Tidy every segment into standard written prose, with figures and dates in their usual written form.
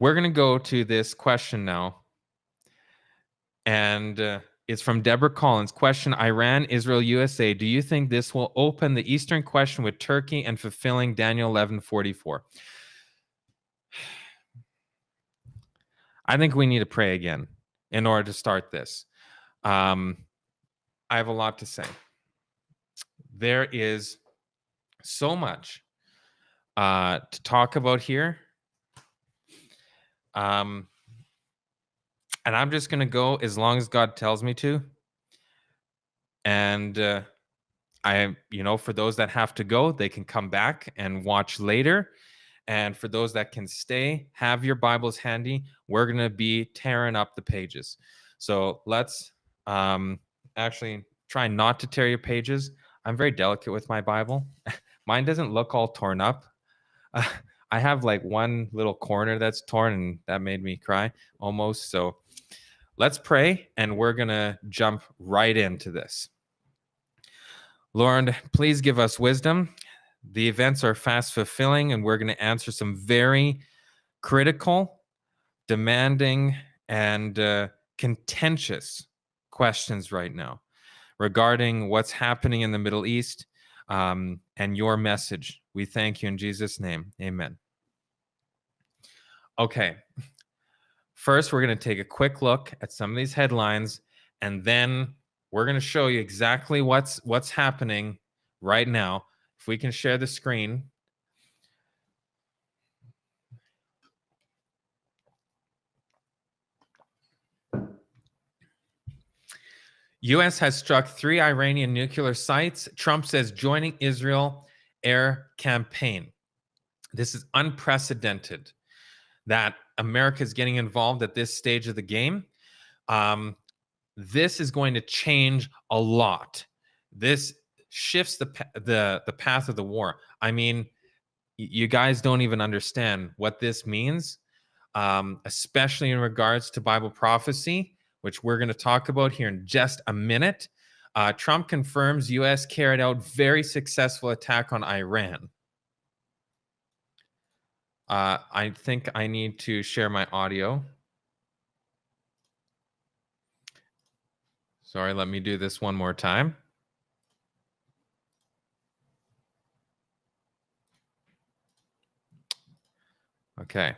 we're going to go to this question now. And it's from Deborah Collins. Question: Iran, Israel, USA. Do you think this will open the Eastern question with Turkey and fulfilling Daniel 11:44? I think we need to pray again in order to start this. I have a lot to say. There is so much to talk about here. And I'm just going to go as long as God tells me to. And for those that have to go, they can come back and watch later. And for those that can stay, have your Bibles handy. We're going to be tearing up the pages. So let's actually try not to tear your pages. I'm very delicate with my Bible. Mine doesn't look all torn up. I have like one little corner that's torn, and that made me cry almost. So let's pray, and we're going to jump right into this. Lord, please give us wisdom. The events are fast fulfilling, and we're going to answer some very critical, demanding, and contentious questions right now regarding what's happening in the Middle East and your message. We thank you in Jesus' name. Amen. Okay. First, we're going to take a quick look at some of these headlines, and then we're going to show you exactly what's happening right now. If we can share the screen. U.S. has struck 3 Iranian nuclear sites. Trump says joining Israel air campaign. This is unprecedented that America is getting involved at this stage of the game. This is going to change a lot. This shifts the path of the war. I mean, you guys don't even understand what this means, especially in regards to Bible prophecy, which we're going to talk about here in just a minute. Trump confirms U.S. carried out very successful attack on Iran. I think I need to share my audio. Sorry, let me do this one more time. Okay.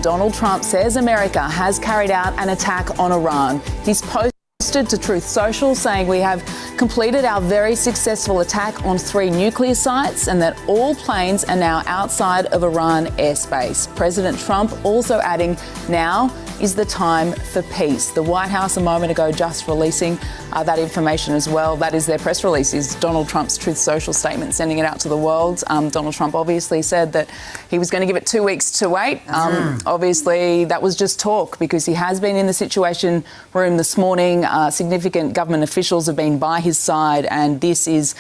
Donald Trump says America has carried out an attack on Iran. He's posted to Truth Social saying we have completed our very successful attack on 3 nuclear sites and that all planes are now outside of Iran airspace. President Trump also adding now is the time for peace. The White House a moment ago just releasing that information as well. That is their press release, is Donald Trump's Truth Social statement, sending it out to the world. Donald Trump obviously said that he was going to give it 2 weeks to wait. Obviously, that was just talk because he has been in the Situation Room this morning. Significant government officials have been by his side, and this is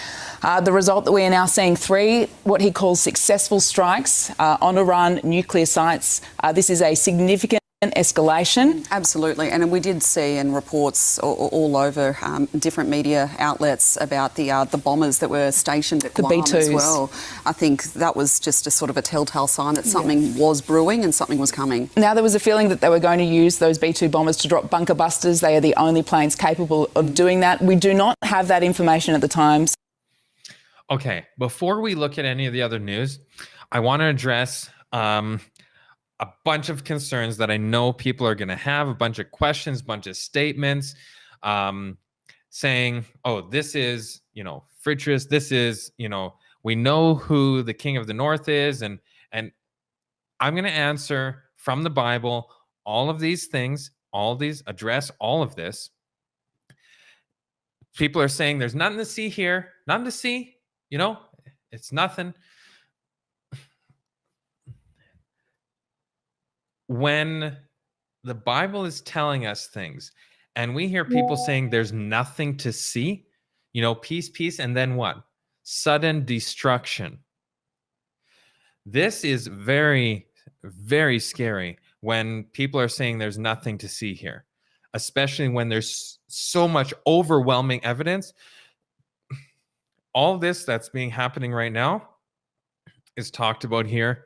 the result that we are now seeing 3, what he calls successful strikes on Iran nuclear sites. This is a significant escalation. Absolutely, and we did see in reports all over different media outlets about the bombers that were stationed at Guam as well. I think that was just a sort of a telltale sign that something was brewing and something was coming. Now there was a feeling that they were going to use those B-2 bombers to drop bunker busters. They are the only planes capable of doing that. We do not have that information at the time. Okay, before we look at any of the other news, I want to address a bunch of concerns that I know people are going to have, a bunch of questions, a bunch of statements saying, oh, this is, frivolous. This is, we know who the king of the north is. And I'm going to answer from the Bible all of these things, address all of this. People are saying there's nothing to see here, nothing to see, it's nothing. When the Bible is telling us things and we hear people saying there's nothing to see, peace, peace, and then what? Sudden destruction. This is very, very scary when people are saying there's nothing to see here, especially when there's so much overwhelming evidence. all this that's being happening right now is talked about here.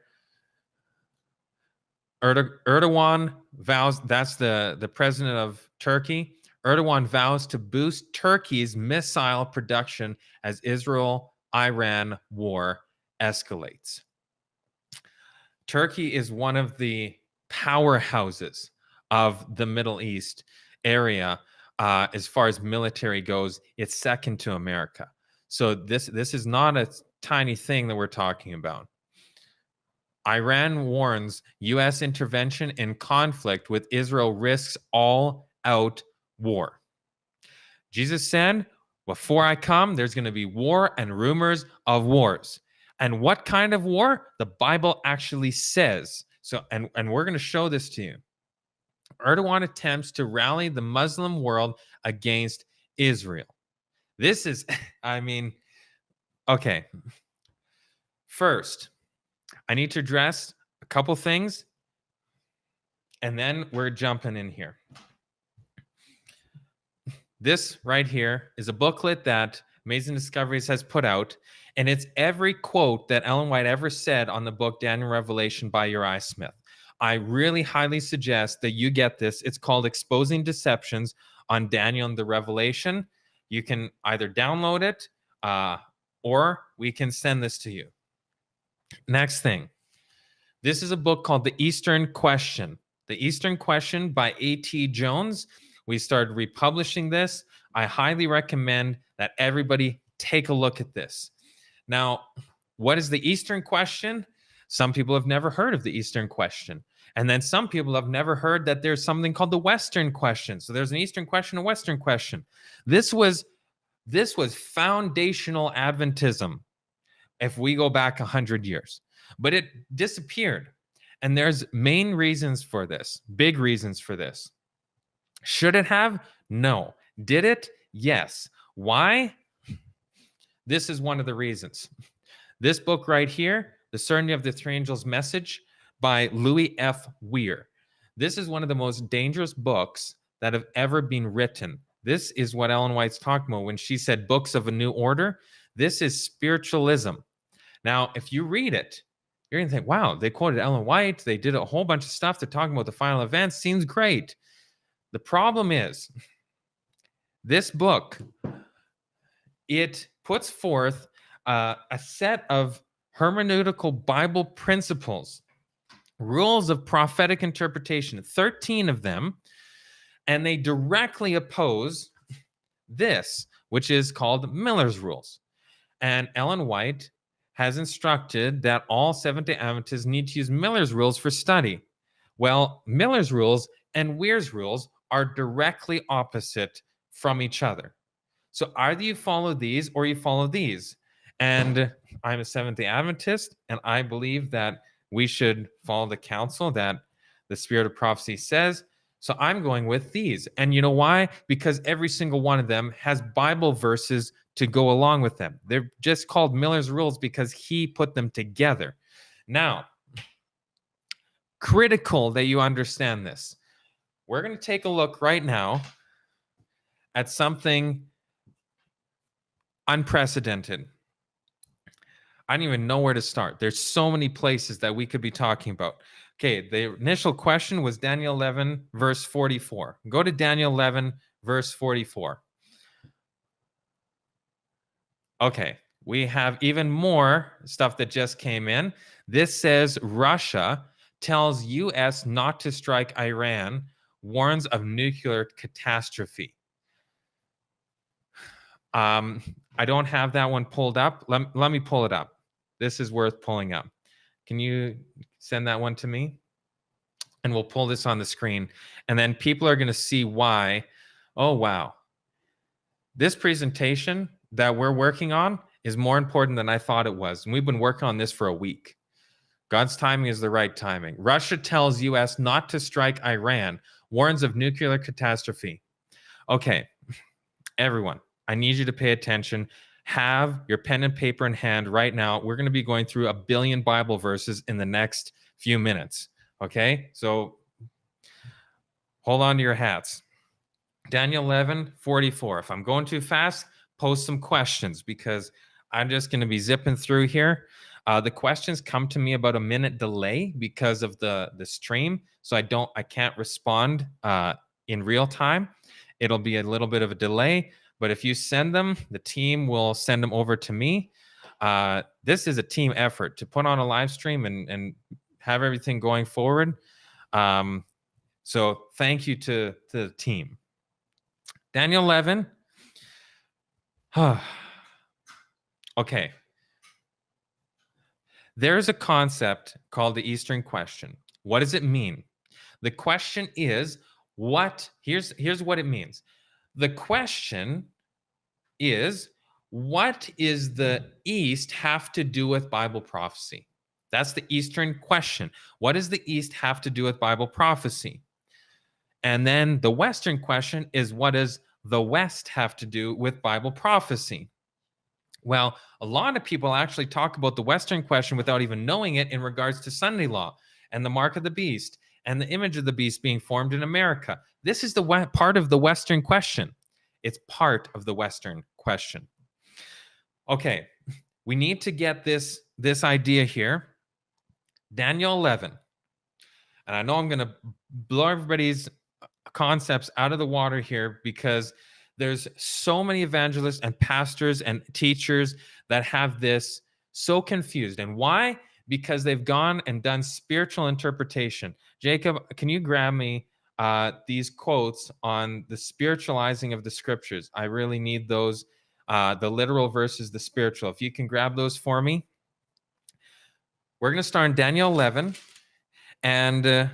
Erdogan vows, that's the president of Turkey. Erdogan vows to boost Turkey's missile production as Israel-Iran war escalates. Turkey is one of the powerhouses of the Middle East area as far as military goes. It's second to America. So this is not a tiny thing that we're talking about. Iran warns U.S. intervention in conflict with Israel risks all-out war. Jesus said, before I come, there's going to be war and rumors of wars. And what kind of war? The Bible actually says. So, and we're going to show this to you. Erdogan attempts to rally the Muslim world against Israel. This is, I mean, okay. First, I need to address a couple things, and then we're jumping in here. This right here is a booklet that Amazing Discoveries has put out, and it's every quote that Ellen White ever said on the book Daniel Revelation by Uriah Smith. I really highly suggest that you get this. It's called Exposing Deceptions on Daniel and the Revelation. You can either download it or we can send this to you. Next thing. This is a book called The Eastern Question. The Eastern Question by A.T. Jones. We started republishing this. I highly recommend that everybody take a look at this. Now, what is the Eastern Question? Some people have never heard of the Eastern Question. And then some people have never heard that there's something called the Western Question. So there's an Eastern Question, a Western Question. This was foundational Adventism if we go back 100 years. But it disappeared. And there's main reasons for this, big reasons for this. Should it have? No. Did it? Yes. Why? This is one of the reasons. This book right here, The Certainty of the Three Angels' Message by Louis F. Weir. This is one of the most dangerous books that have ever been written. This is what Ellen White's talking about when she said books of a new order. This is spiritualism. Now, if you read it, you're going to think, wow, they quoted Ellen White. They did a whole bunch of stuff. They're talking about the final events. Seems great. The problem is, this book, it puts forth a set of hermeneutical Bible principles, rules of prophetic interpretation, 13 of them, and they directly oppose this, which is called Miller's Rules. And Ellen White has instructed that all Seventh-day Adventists need to use Miller's Rules for study. Well, Miller's Rules and Weir's Rules are directly opposite from each other. So either you follow these or you follow these. And I'm a Seventh-day Adventist, and I believe that we should follow the counsel that the Spirit of Prophecy says. So I'm going with these. And you know why? Because every single one of them has Bible verses to go along with them. They're just called Miller's Rules because he put them together. Now, critical that you understand this. We're going to take a look right now at something unprecedented. I don't even know where to start. There's so many places that we could be talking about. Okay, the initial question was Daniel 11, verse 44. Go to Daniel 11, verse 44. Okay, we have even more stuff that just came in. This says Russia tells U.S. not to strike Iran, warns of nuclear catastrophe. I don't have that one pulled up. Let me pull it up. This is worth pulling up. Can you send that one to me? And we'll pull this on the screen. And then people are going to see why. Oh, wow. This presentation that we're working on is more important than I thought it was. And we've been working on this for a week. God's timing is the right timing. Russia tells U.S. not to strike Iran, warns of nuclear catastrophe. Okay, everyone, I need you to pay attention. Have your pen and paper in hand right now. We're going to be going through 1 billion Bible verses in the next few minutes. Okay, so hold on to your hats. Daniel 11, 44. If I'm going too fast, post some questions because I'm just going to be zipping through here. The questions come to me about a minute delay because of the stream, so I can't respond in real time. It'll be a little bit of a delay, but if you send them, the team will send them over to me. This is a team effort to put on a live stream and have everything going forward. So thank you to the team. Daniel 11. Okay. There's a concept called the Eastern question. What does it mean? The question is here's what it means. The question is, what is the East have to do with Bible prophecy? That's the Eastern question. What does the East have to do with Bible prophecy? And then the Western question is, what does the West have to do with Bible prophecy? Well, a lot of people actually talk about the Western question without even knowing it in regards to Sunday law and the mark of the beast and the image of the beast being formed in America. This is the part of the Western question. It's part of the Western question. Okay, we need to get this idea here. Daniel 11. And I know I'm going to blow everybody's concepts out of the water here because there's so many evangelists and pastors and teachers that have this so confused. And why? Because they've gone and done spiritual interpretation. Jacob, can you grab me these quotes on the spiritualizing of the scriptures? I really need those, the literal versus the spiritual. If you can grab those for me. We're going to start in Daniel 11. And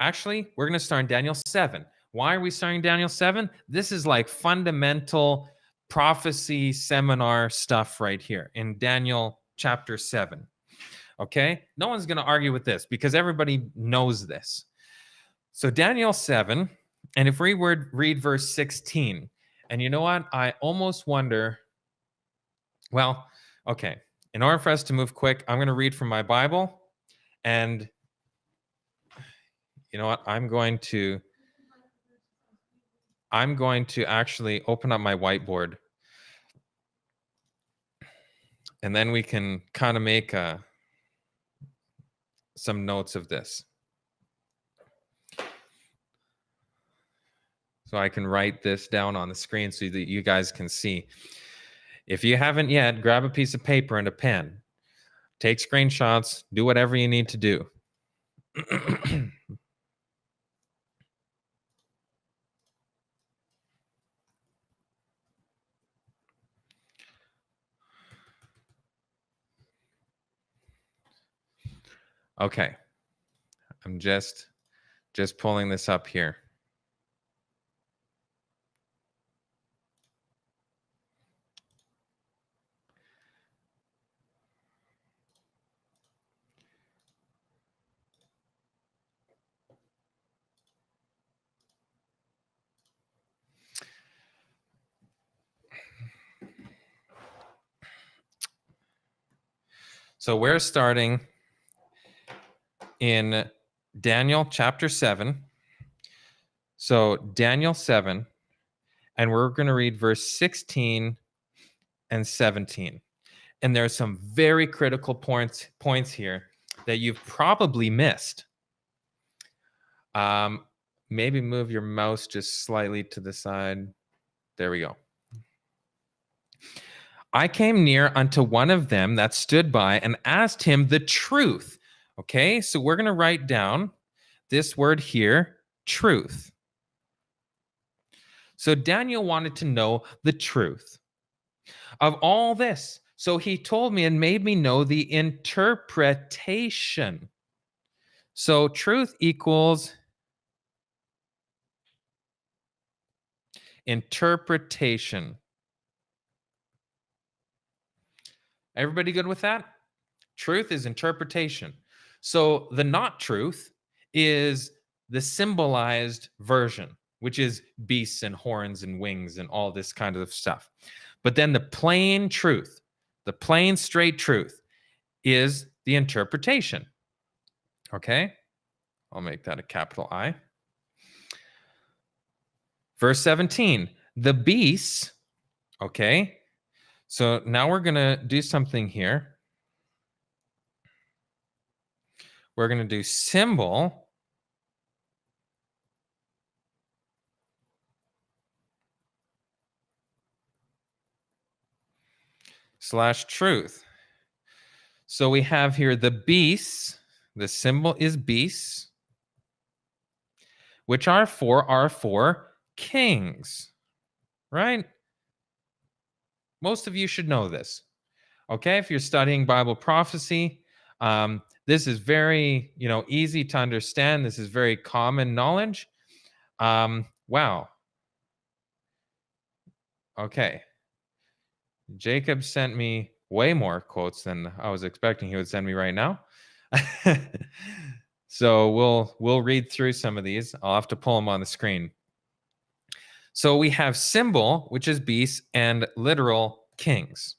actually, we're going to start in Daniel 7. Why are we starting Daniel 7? This is like fundamental prophecy seminar stuff right here in Daniel chapter 7. Okay? No one's going to argue with this because everybody knows this. So Daniel 7, and if we were read verse 16, and you know what? I almost wonder, well, okay. In order for us to move quick, I'm going to read from my Bible, and you know what? I'm going to actually open up my whiteboard, and then we can kind of make some notes of this. So I can write this down on the screen so that you guys can see. If you haven't yet, grab a piece of paper and a pen. Take screenshots, do whatever you need to do. Okay. I'm just pulling this up here. So we're starting in Daniel chapter 7. So Daniel 7, and we're going to read verse 16 and 17. And there are some very critical points here that you've probably missed. Maybe move your mouse just slightly to the side. There we go. I came near unto one of them that stood by and asked him the truth. Okay, so we're going to write down this word here, truth. So Daniel wanted to know the truth of all this. So he told me and made me know the interpretation. So truth equals interpretation. Everybody good with that? Truth is interpretation. So the not truth is the symbolized version, which is beasts and horns and wings and all this kind of stuff. But then the plain truth, the plain straight truth is the interpretation. Okay? I'll make that a capital I. Verse 17, the beasts, okay? So now we're going to do something here. We're going to do symbol / truth. So we have here the beasts. The symbol is beasts, which are four kings, right? Most of you should know this. Okay, if you're studying Bible prophecy, this is very, easy to understand. This is very common knowledge. Wow. Okay. Jacob sent me way more quotes than I was expecting he would send me right now. So we'll read through some of these. I'll have to pull them on the screen. So we have symbol, which is beasts, and literal kings.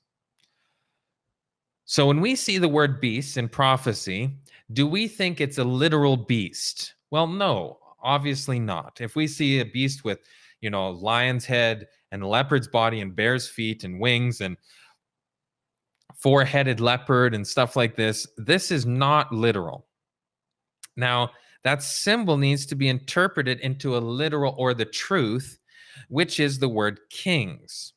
So when we see the word beast in prophecy, do we think it's a literal beast? Well, no, obviously not. If we see a beast with, lion's head and leopard's body and bear's feet and wings and four-headed leopard and stuff like this, this is not literal. Now, that symbol needs to be interpreted into a literal or the truth, which is the word kings.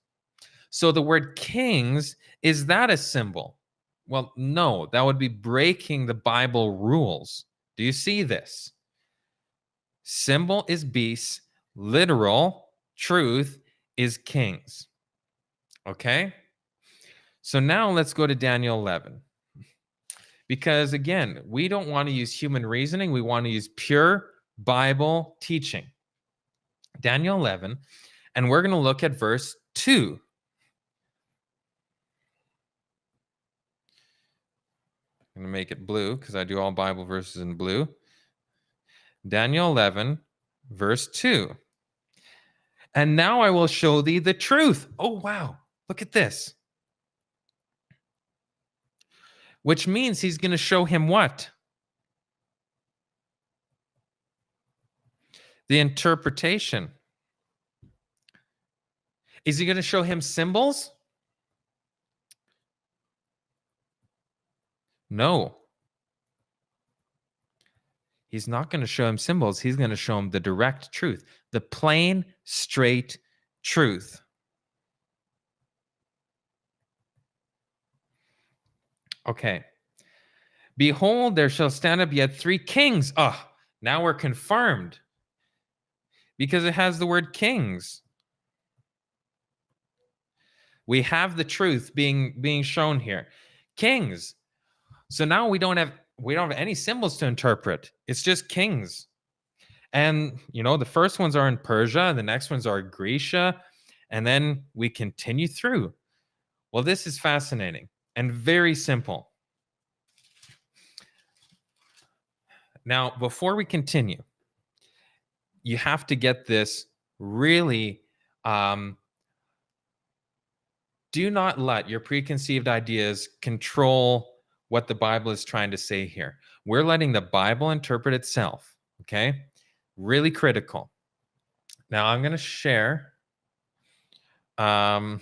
So the word kings, is that a symbol? Well, no, that would be breaking the Bible rules. Do you see this? Symbol is beasts, literal truth is kings. Okay? So now let's go to Daniel 11. Because again, we don't want to use human reasoning. We want to use pure Bible teaching. Daniel 11, and we're going to look at verse 2. I'm going to make it blue because I do all Bible verses in blue. Daniel 11, verse 2. And now I will show thee the truth. Oh, wow. Look at this. Which means he's going to show him what? The interpretation. Is he going to show him symbols? No. He's not going to show him symbols. He's going to show him the direct truth, the plain, straight truth. Okay. Behold, there shall stand up yet 3 kings. Oh, now we're confirmed because it has the word kings. We have the truth being shown here. Kings. So now we don't have any symbols to interpret. It's just kings. And, the first ones are in Persia, the next ones are Grecia, and then we continue through. Well, this is fascinating and very simple. Now, before we continue, you have to get this really, do not let your preconceived ideas control what the Bible is trying to say here. We're letting the Bible interpret itself, okay? Really critical. Now, I'm going to share my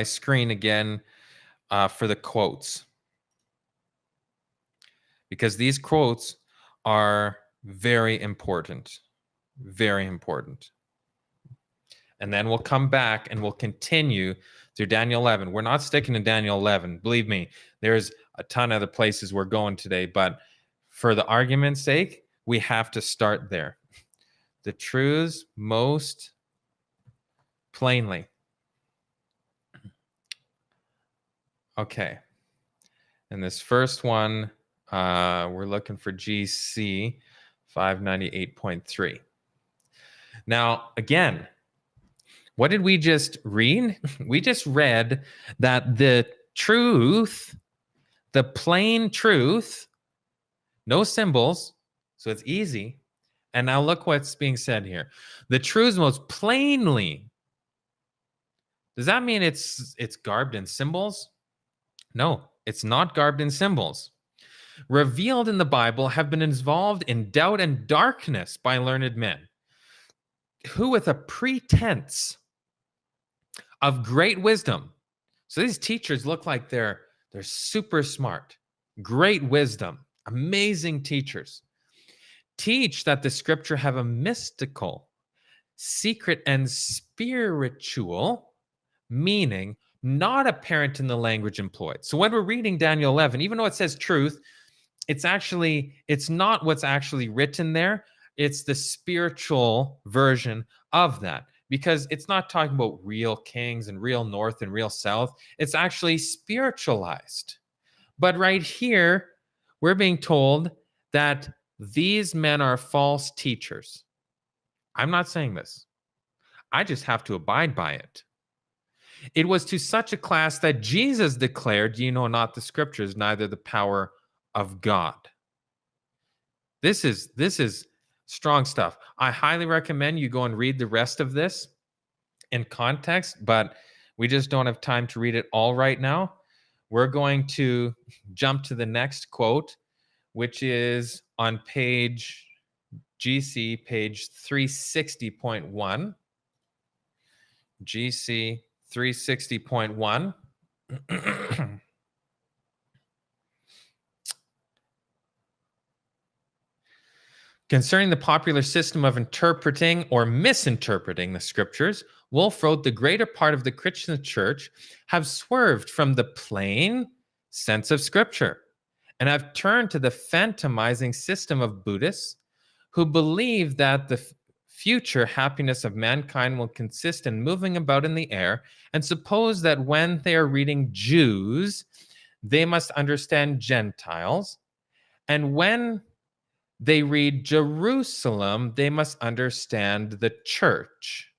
screen again for the quotes, because these quotes are very important, very important. And then we'll come back and we'll continue through Daniel 11. We're not sticking to Daniel 11. Believe me, there's a ton of other places we're going today, but for the argument's sake, we have to start there. The truths most plainly. Okay. And this first one, we're looking for GC 598.3. Now, again, what did we just read? We just read that the truth, the plain truth, no symbols, so it's easy. And now look what's being said here. The truth most plainly. Does that mean it's garbed in symbols? No, it's not garbed in symbols. Revealed in the Bible have been involved in doubt and darkness by learned men. who with a pretense of great wisdom. So these teachers look like they're super smart, great wisdom, amazing teachers. Teach that the scripture have a mystical, secret, and spiritual meaning not apparent in the language employed. So when we're reading Daniel 11, even though it says truth, it's not what's actually written there. It's the spiritual version of that, because it's not talking about real kings and real north and real south. It's actually spiritualized. But right here, we're being told that these men are false teachers. I'm not saying this. I just have to abide by it. It was to such a class that Jesus declared, "Ye know not the scriptures, neither the power of God." This is strong stuff. I highly recommend you go and read the rest of this in context, but we just don't have time to read it all right now. We're going to jump to the next quote, which is on page GC, page 360.1. GC 360.1. Concerning the popular system of interpreting or misinterpreting the scriptures, Wolf wrote, "The greater part of the Christian church have swerved from the plain sense of scripture and have turned to the phantomizing system of Buddhists who believe that the future happiness of mankind will consist in moving about in the air, and suppose that when they are reading Jews, they must understand Gentiles, and when they read Jerusalem, they must understand the church."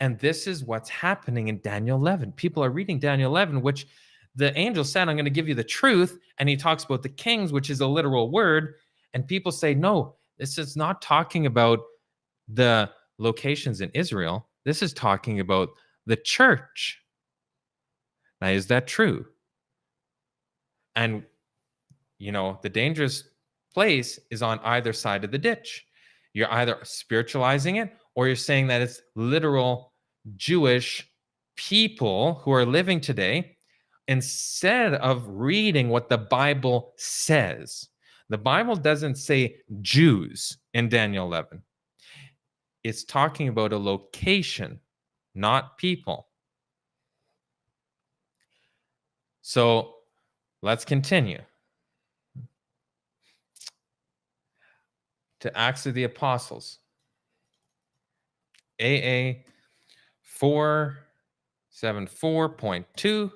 And this is what's happening in Daniel 11. People are reading Daniel 11, which the angel said, "I'm going to give you the truth." And he talks about the kings, which is a literal word. And people say, no, this is not talking about the locations in Israel. This is talking about the church. Now, is that true? And, the dangerous place is on either side of the ditch. You're either spiritualizing it, or you're saying that it's literal Jewish people who are living today, instead of reading what the Bible says. The Bible doesn't say Jews in Daniel 11. It's talking about a location, not people. So let's continue to Acts of the Apostles. AA 474.2.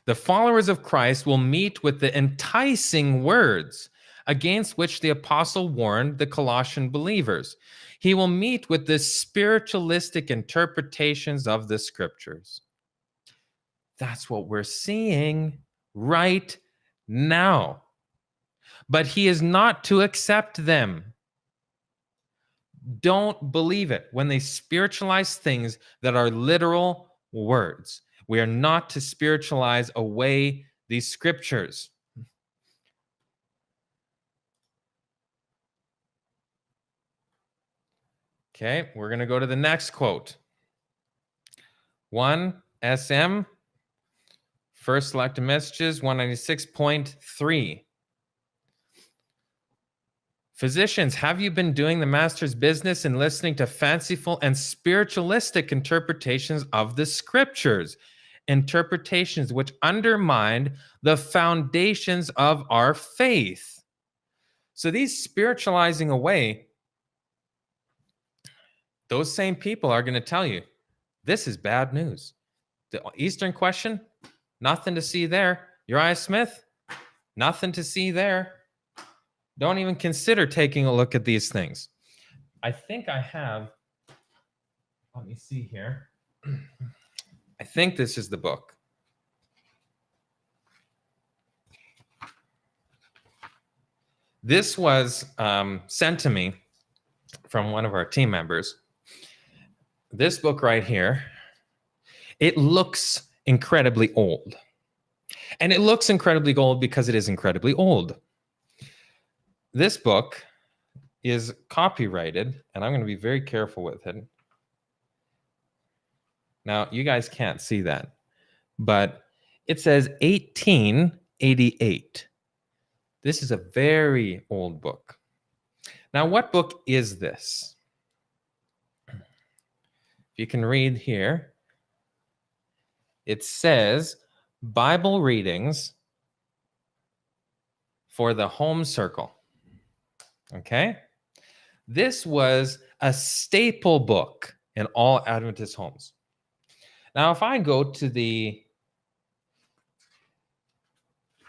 The followers of Christ will meet with the enticing words against which the apostle warned the Colossian believers. He will meet with the spiritualistic interpretations of the scriptures. That's what we're seeing right now. But he is not to accept them. Don't believe it when they spiritualize things that are literal words. We are not to spiritualize away these scriptures. Okay, we're going to go to the next quote. 1 SM, First Selected Messages, 196.3. Physicians, have you been doing the master's business and listening to fanciful and spiritualistic interpretations of the scriptures? Interpretations which undermine the foundations of our faith. So these spiritualizing away, those same people are going to tell you, this is bad news. The Eastern question, nothing to see there. Uriah Smith, nothing to see there. Don't even consider taking a look at these things. I think I have, let me see here. I think this is the book. This was sent to me from one of our team members. This book right here, it looks incredibly old. And it looks incredibly old because it is incredibly old. This book is copyrighted, and I'm going to be very careful with it. Now, you guys can't see that, but it says 1888. This is a very old book. Now, what book is this? If you can read here, it says Bible Readings for the Home Circle. Okay? This was a staple book in all Adventist homes. Now, if I go to the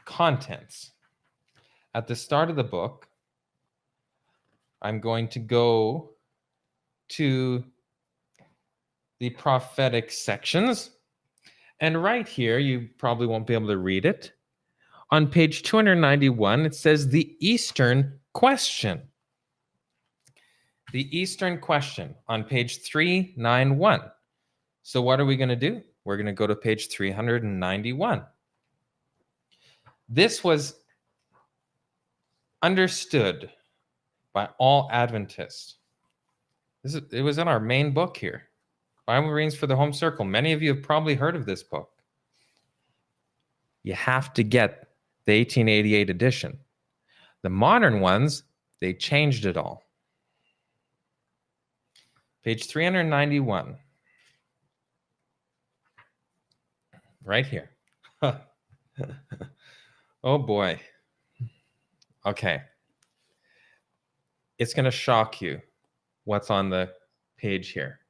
contents at the start of the book, I'm going to go to the prophetic sections. And right here, you probably won't be able to read it. On page 291, it says the Eastern question. The Eastern question on page 391. So what are we going to do? We're going to go to page 391. This was understood by all Adventists. It was in our main book here, Bible Readings for the Home Circle. Many of you have probably heard of this book. You have to get the 1888 edition. The modern ones, they changed it all. Page 391. Right here. Oh boy. Okay. It's going to shock you what's on the page here.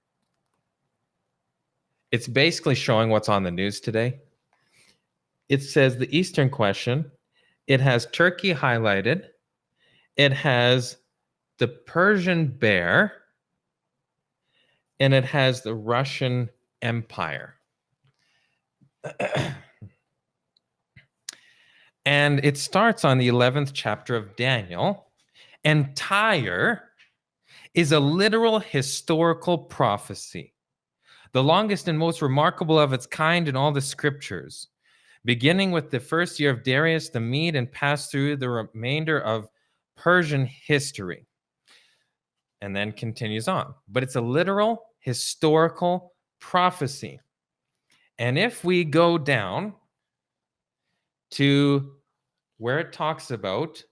It's basically showing what's on the news today. It says the Eastern question. It has Turkey highlighted. It has the Persian bear. And it has the Russian Empire. And it starts on the 11th chapter of Daniel. And Tyre is a literal historical prophecy, the longest and most remarkable of its kind in all the scriptures, beginning with the first year of Darius the Mede and passed through the remainder of Persian history, and then continues on. But it's a literal historical prophecy. And if we go down to where it talks about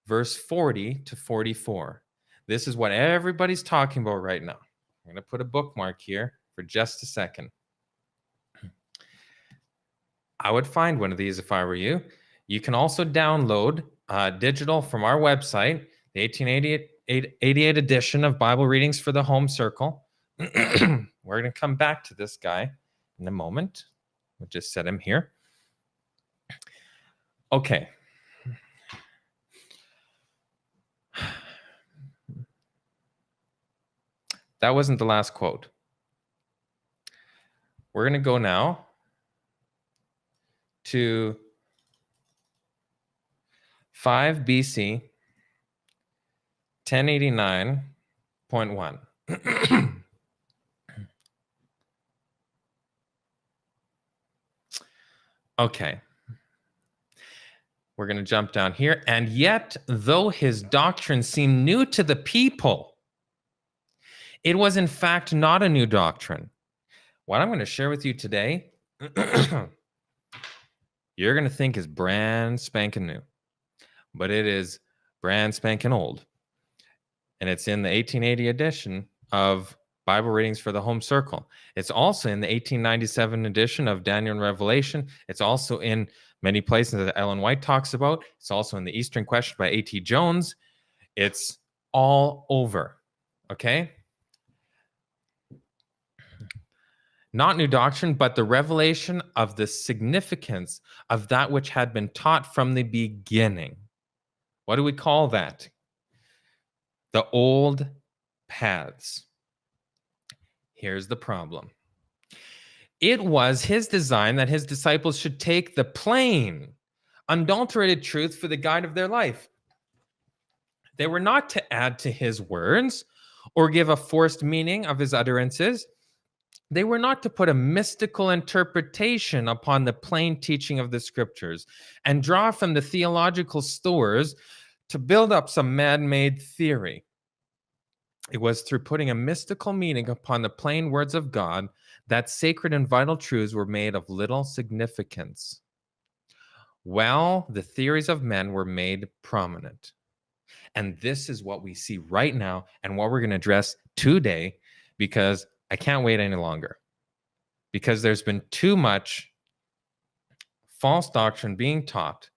verse 40 to 44, this is what everybody's talking about right now. I'm going to put a bookmark here for just a second. I would find one of these if I were you. You can also download digital from our website, the 1888 edition of Bible Readings for the Home Circle. We're going to come back to this guy in a moment. We'll just set him here. Okay. That wasn't the last quote. We're going to go now to 5 BC, 1089.1. Okay. We're going to jump down here. And yet, though his doctrine seemed new to the people, it was in fact not a new doctrine. What I'm going to share with you today, you're going to think is brand spanking new, but it is brand spanking old. And it's in the 1880 edition of Bible Readings for the Home Circle. It's also in the 1897 edition of Daniel and Revelation. It's also in many places that Ellen White talks about. It's also in the Eastern Question by A.T. Jones. It's all over, okay? Not new doctrine, but the revelation of the significance of that which had been taught from the beginning. What do we call that? The old paths. Here's the problem. It was his design that his disciples should take the plain, unadulterated truth for the guide of their life. They were not to add to his words or give a forced meaning of his utterances. They were not to put a mystical interpretation upon the plain teaching of the scriptures and draw from the theological stores to build up some man-made theory. It was through putting a mystical meaning upon the plain words of God that sacred and vital truths were made of little significance. Well, the theories of men were made prominent. And this is what we see right now and what we're going to address today, because I can't wait any longer. Because there's been too much false doctrine being taught,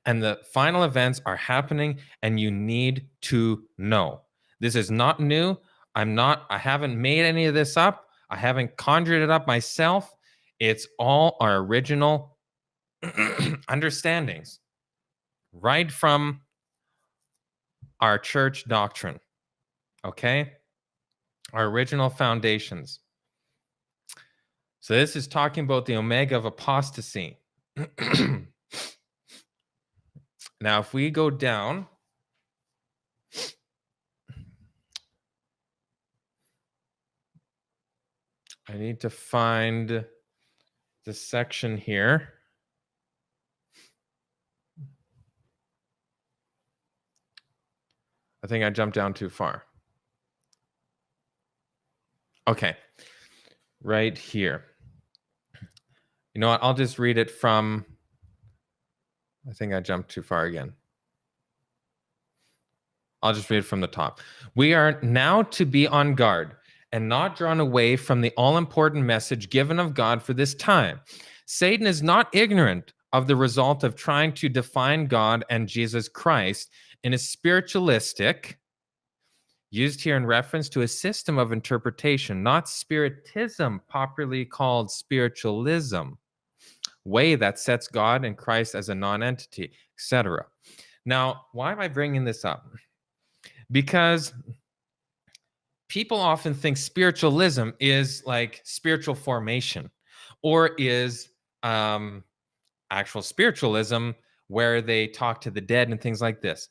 and the final events are happening, and you need to know. This is not new. I haven't made any of this up. I haven't conjured it up myself. It's all our original understandings, right from our church doctrine, okay? Our original foundations. So this is talking about the omega of apostasy. Now, if we go down, I need to find the section here. I think I jumped down too far. Okay, right here. You know what? I'll just read it from, I think I jumped too far again. I'll just read it from the top. We are now to be on guard and not drawn away from the all-important message given of God for this time. Satan is not ignorant of the result of trying to define God and Jesus Christ in a spiritualistic, used here in reference to a system of interpretation, not spiritism, popularly called spiritualism, way that sets God and Christ as a non-entity, etc. Now, why am I bringing this up? Because people often think spiritualism is like spiritual formation, or is actual spiritualism where they talk to the dead and things like this.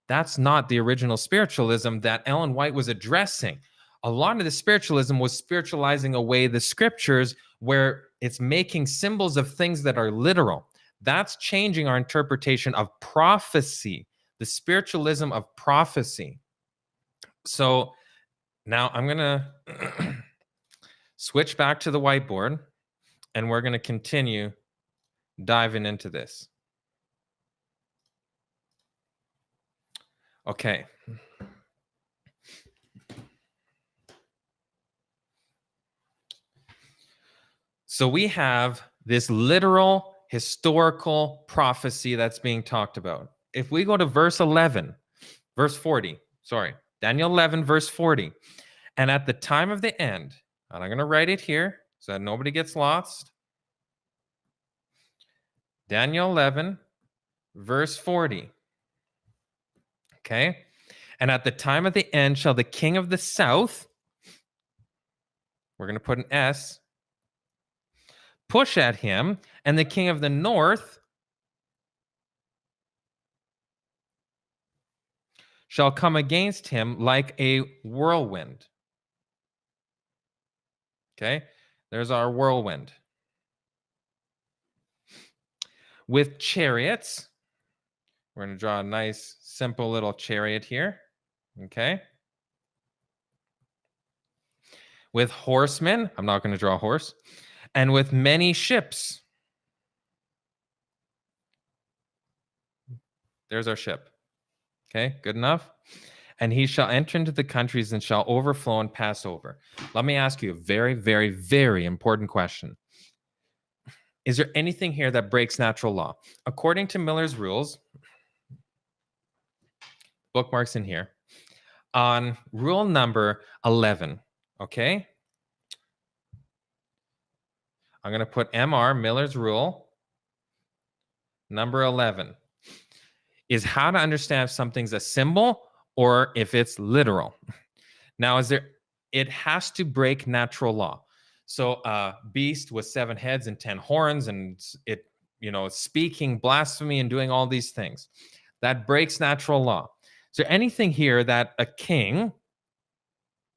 That's not the original spiritualism that Ellen White was addressing. A lot of the spiritualism was spiritualizing away the scriptures, where it's making symbols of things that are literal. That's changing our interpretation of prophecy, the spiritualism of prophecy. So now I'm going to switch back to the whiteboard, and we're going to continue diving into this. Okay. So we have this literal historical prophecy that's being talked about. If we go to verse 40, Daniel 11, verse 40, and at the time of the end, and I'm going to write it here so that nobody gets lost. Daniel 11, verse 40. Okay. And at the time of the end shall the king of the south, we're going to put an S, push at him, and the king of the north shall come against him like a whirlwind. Okay, there's our whirlwind. With chariots, we're going to draw a nice, simple little chariot here. Okay. With horsemen, I'm not going to draw a horse, and with many ships. There's our ship. Okay, good enough? And he shall enter into the countries and shall overflow and pass over. Let me ask you a very, very, very important question. Is there anything here that breaks natural law? According to Miller's rules, bookmarks in here, on rule number 11, okay? I'm going to put MR, Miller's rule, number 11, is how to understand if something's a symbol or if it's literal. Now, it has to break natural law. So beast with 7 heads and 10 horns, and it, speaking blasphemy and doing all these things. That breaks natural law. Is there anything here that a king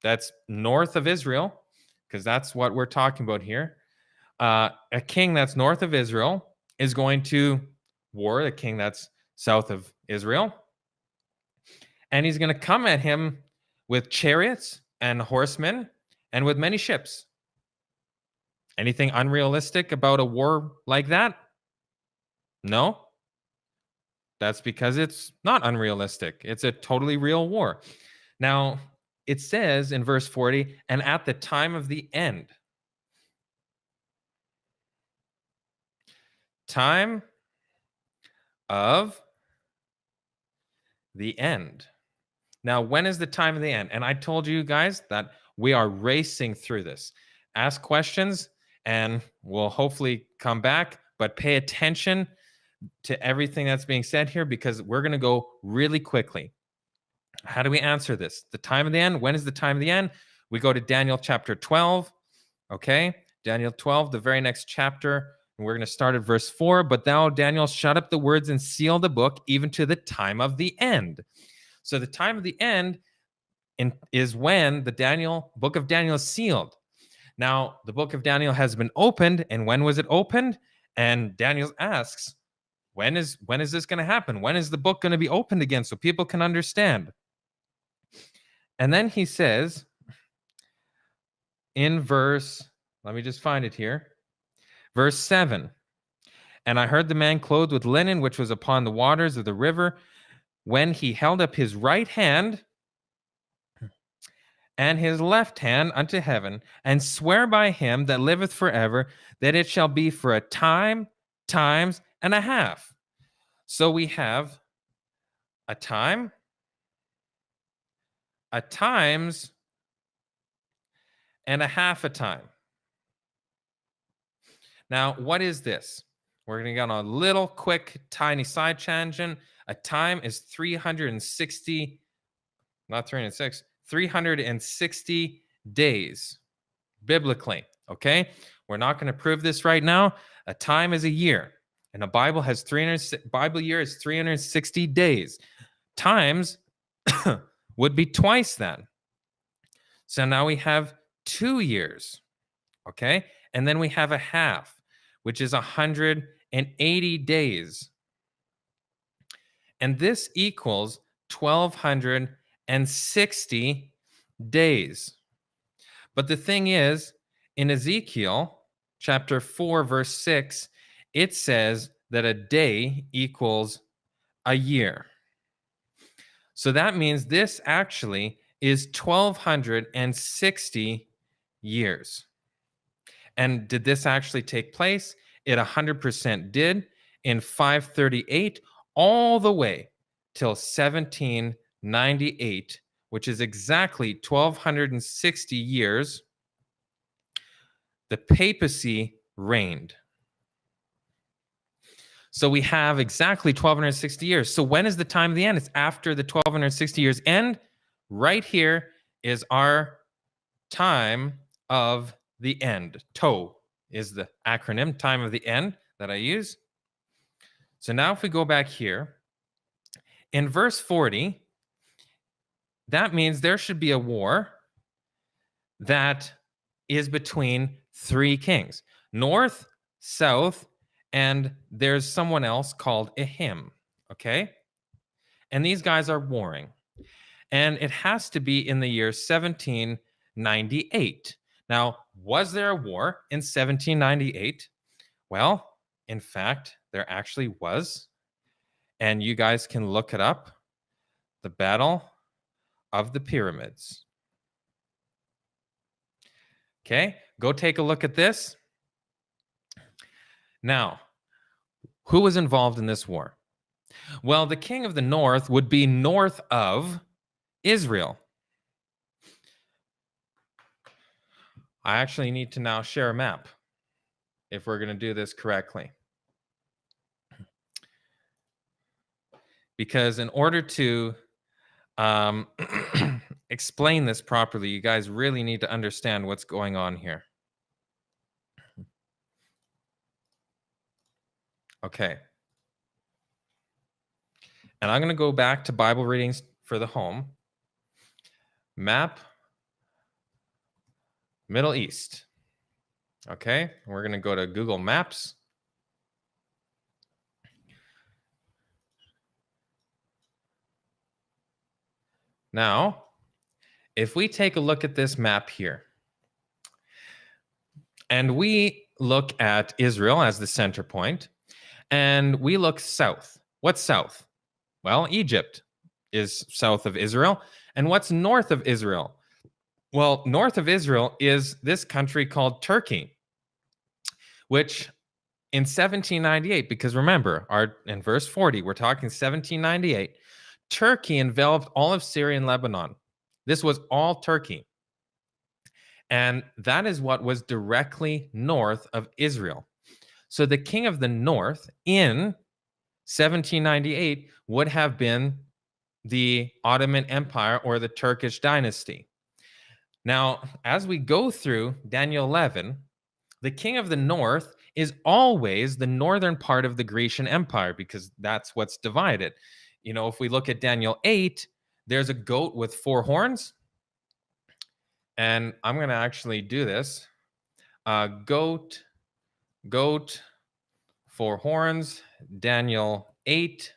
that's north of Israel, because that's what we're talking about here, a king that's north of Israel is going to war the king that's south of Israel? and he's going to come at him with chariots and horsemen and with many ships. Anything unrealistic about a war like that? No. That's because it's not unrealistic. It's a totally real war. Now, it says in verse 40, and at the time of the end. Time of the end. Now, when is the time of the end? And I told you guys that we are racing through this. Ask questions and we'll hopefully come back, but pay attention to everything that's being said here because we're going to go really quickly. How do we answer this? The time of the end. When is the time of the end? We go to Daniel chapter 12. Okay. Daniel 12, the very next chapter. And we're going to start at verse 4. But thou, Daniel, shut up the words and seal the book even to the time of the end. So the time of the end is when the book of Daniel is sealed. Now, the book of Daniel has been opened. And when was it opened? And Daniel asks, when is this going to happen? When is the book going to be opened again so people can understand? And then he says in let me just find it here. Verse 7. And I heard the man clothed with linen, which was upon the waters of the river, when he held up his right hand and his left hand unto heaven, and swear by him that liveth forever, that it shall be for a time, times, and a half. So we have a time, a times, and a half a time. Now, what is this? We're going to get on a little quick, tiny side tangent. A time is 360, not 306, 360 days, biblically, okay? We're not going to prove this right now. A time is a year, and a Bible year is 360 days. Times would be twice that. So now we have 2 years, okay? And then we have a half, which is 180 days. And this equals 1,260 days. But the thing is, in Ezekiel chapter 4, verse 6, it says that a day equals a year. So that means this actually is 1,260 years. And did this actually take place? It 100% did in 538 all the way till 1798, which is exactly 1,260 years. The papacy reigned. So we have exactly 1,260 years. So when is the time of the end? It's after the 1,260 years end. Right here is our time of the end. TOE is the acronym, time of the end, that I use. So now if we go back here, in verse 40, that means there should be a war that is between 3 kings, north, south, and there's someone else called a hymn, okay? And these guys are warring. And it has to be in the year 1798. Now, was there a war in 1798? Well, in fact, there actually was. And you guys can look it up. The Battle of the Pyramids. Okay, go take a look at this. Now, who was involved in this war? Well, the king of the north would be north of Israel. I actually need to now share a map if we're going to do this correctly. Because in order to explain this properly, you guys really need to understand what's going on here. Okay. And I'm going to go back to Bible readings for the home. Map, Middle East. Okay. We're going to go to Google Maps. Now, if we take a look at this map here, and we look at Israel as the center point, and we look south. What's south? Well, Egypt is south of Israel. And what's north of Israel? Well, north of Israel is this country called Turkey, which in 1798, because remember, in verse 40, we're talking 1798, Turkey enveloped all of Syria and Lebanon. This was all Turkey. And that is what was directly north of Israel. So the king of the north in 1798 would have been the Ottoman Empire or the Turkish dynasty. Now, as we go through Daniel 11, the king of the north is always the northern part of the Grecian Empire because that's what's divided. You know, if we look at Daniel 8, there's a goat with 4 horns. And I'm going to actually do this. Goat, 4 horns, Daniel 8.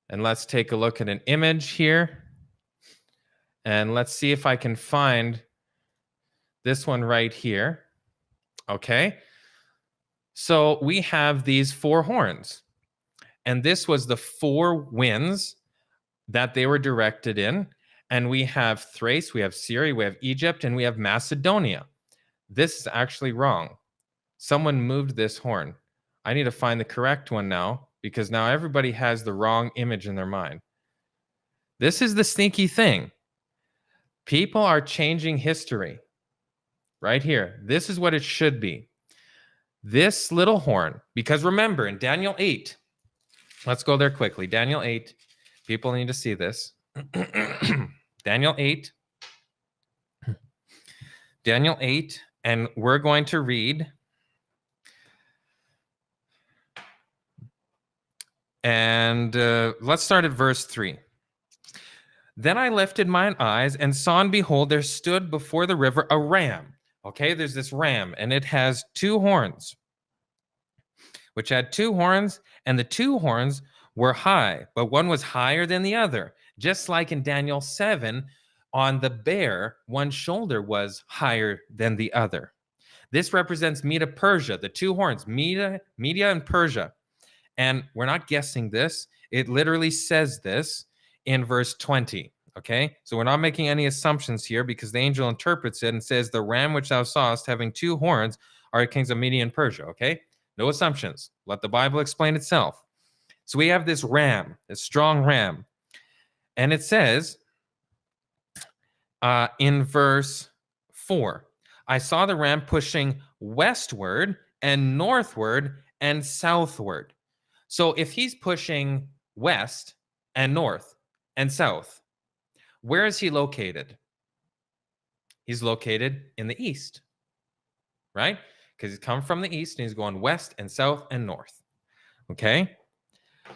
And let's take a look at an image here. And let's see if I can find this one right here. Okay. So we have these 4 horns. And this was the 4 winds that they were directed in. And we have Thrace, we have Syria, we have Egypt, and we have Macedonia. This is actually wrong. Someone moved this horn. I need to find the correct one now because now everybody has the wrong image in their mind. This is the sneaky thing. People are changing history. Right here. This is what it should be. This little horn, because remember in Daniel 8, let's go there quickly. Daniel 8, people need to see this. Daniel 8, and we're going to read. And let's start at verse 3. Then I lifted mine eyes and saw, and behold, there stood before the river a ram. Okay, there's this ram, and it has 2 horns, which had 2 horns, and the 2 horns were high, but one was higher than the other. Just like in Daniel 7, on the bear, one shoulder was higher than the other. This represents Media Persia, the 2 horns, Media and Persia. And we're not guessing this. It literally says this in verse 20. Okay, so we're not making any assumptions here because the angel interprets it and says, the ram which thou sawest having 2 horns are the kings of Media and Persia. Okay, no assumptions. Let the Bible explain itself. So we have this ram, this strong ram. And it says in verse 4, I saw the ram pushing westward and northward and southward. So if he's pushing west and north and south, where is he located? He's located in the east, right? Because he's come from the east and he's going west and south and north. Okay?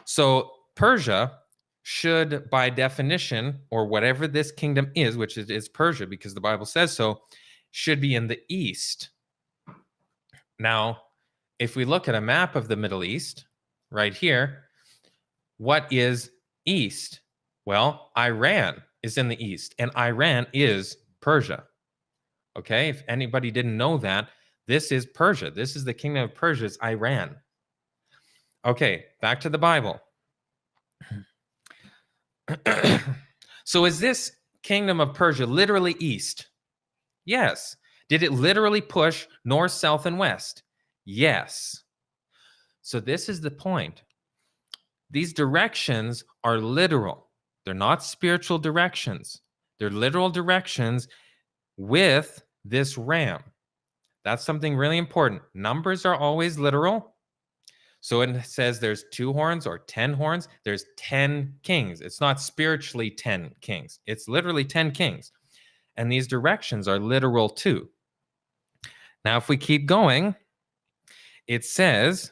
So Persia should, by definition, or whatever this kingdom is, which is Persia because the Bible says so, should be in the east. Now, if we look at a map of the Middle East, right here, what is east? Well, Iran is in the east, and Iran is Persia. Okay, if anybody didn't know that, this is Persia. This is the kingdom of Persia, is Iran. Okay, back to the Bible. So is this kingdom of Persia literally east? Yes. Did it literally push north, south, and west? Yes. So this is the point. These directions are literal. They're not spiritual directions. They're literal directions with this ram. That's something really important. Numbers are always literal. So it says there's 2 horns or 10 horns. There's 10 kings. It's not spiritually 10 kings. It's literally 10 kings. And these directions are literal too. Now, if we keep going, it says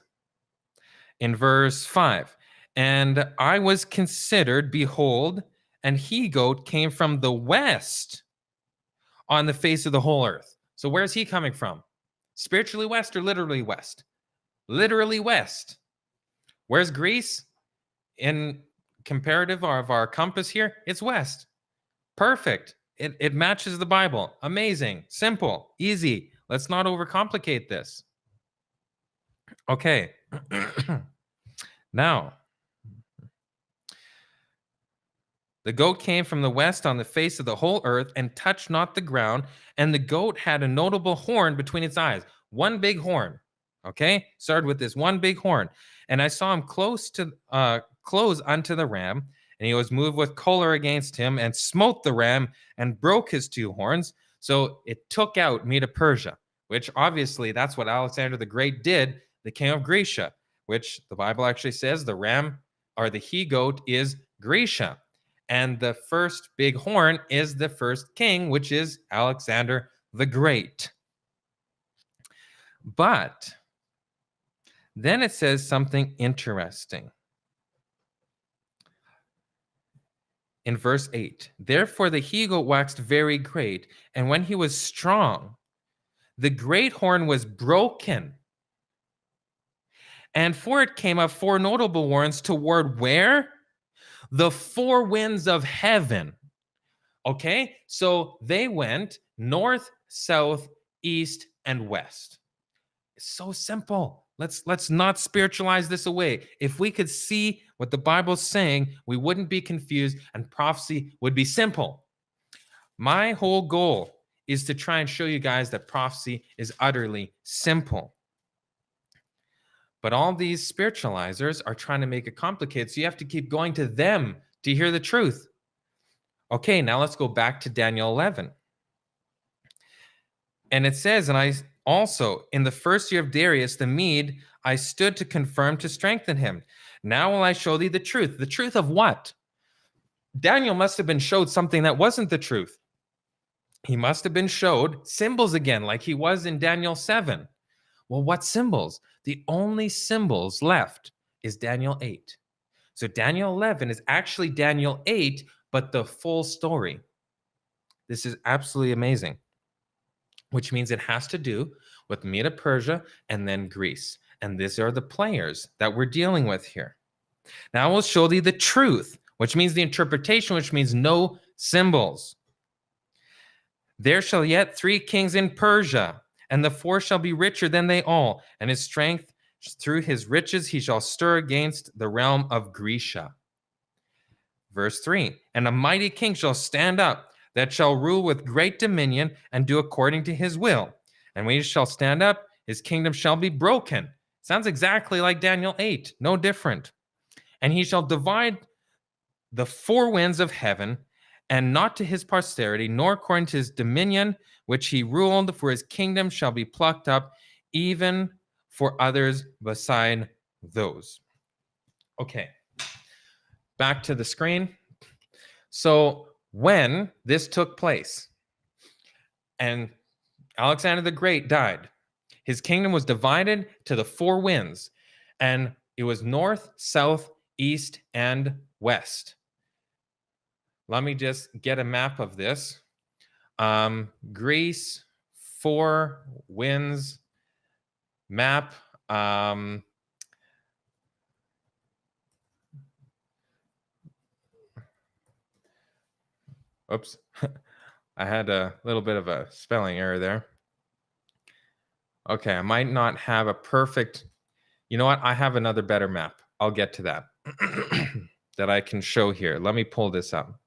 in verse 5, and I was considered, behold, an he-goat came from the west on the face of the whole earth. So where's he coming from? Spiritually west or literally west? Literally west. Where's Greece? In comparative of our compass here, it's west. Perfect. It matches the Bible. Amazing. Simple. Easy. Let's not overcomplicate this. Okay. Now, the goat came from the west on the face of the whole earth and touched not the ground. And the goat had a notable horn between its eyes. One big horn. Okay. Started with this one big horn. And I saw him close unto the ram. And he was moved with choler against him and smote the ram and broke his two horns. So it took out Medo Persia, which obviously that's what Alexander the Great did, the king of Grecia, which the Bible actually says the ram or the he-goat is Grecia. And the first big horn is the first king, which is Alexander the Great. But then it says something interesting. In verse 8, therefore the he-goat waxed very great, and when he was strong, the great horn was broken. And for it came up four notable horns toward where? The four winds of heaven. Okay, so they went north, south, east, and west. It's so simple. Let's not spiritualize this away. If we could see what the Bible's saying, we wouldn't be confused and prophecy would be simple. My whole goal is to try and show you guys that prophecy is utterly simple. But all these spiritualizers are trying to make it complicated, so you have to keep going to them to hear the truth. Okay, now let's go back to Daniel 11. And it says, and I also, in the first year of Darius the Mede, I stood to confirm, to strengthen him. Now will I show thee the truth. The truth of what? Daniel must have been showed something that wasn't the truth. He must have been showed symbols again, like he was in Daniel 7. Well, what symbols? The only symbols left is Daniel 8. So Daniel 11 is actually Daniel 8, but the full story. This is absolutely amazing, which means it has to do with Medo Persia and then Greece. And these are the players that we're dealing with here. Now I will show thee the truth, which means the interpretation, which means no symbols. There shall yet 3 kings in Persia, and the 4th shall be richer than they all, and his strength through his riches he shall stir against the realm of Grecia. Verse 3, and a mighty king shall stand up, that shall rule with great dominion and do according to his will. And when he shall stand up, his kingdom shall be broken. Sounds exactly like Daniel 8, no different. And he shall divide the 4 winds of heaven, and not to his posterity, nor according to his dominion, which he ruled, for his kingdom shall be plucked up, even for others beside those. Okay, back to the screen. So when this took place, and Alexander the Great died, his kingdom was divided to the 4 winds, and it was north, south, east, and west. Let me just get a map of this. Greece, 4 winds map. Oops. I had a little bit of a spelling error there. Okay, I might not have a perfect... You know what? I have another better map. I'll get to that. That I can show here. Let me pull this up.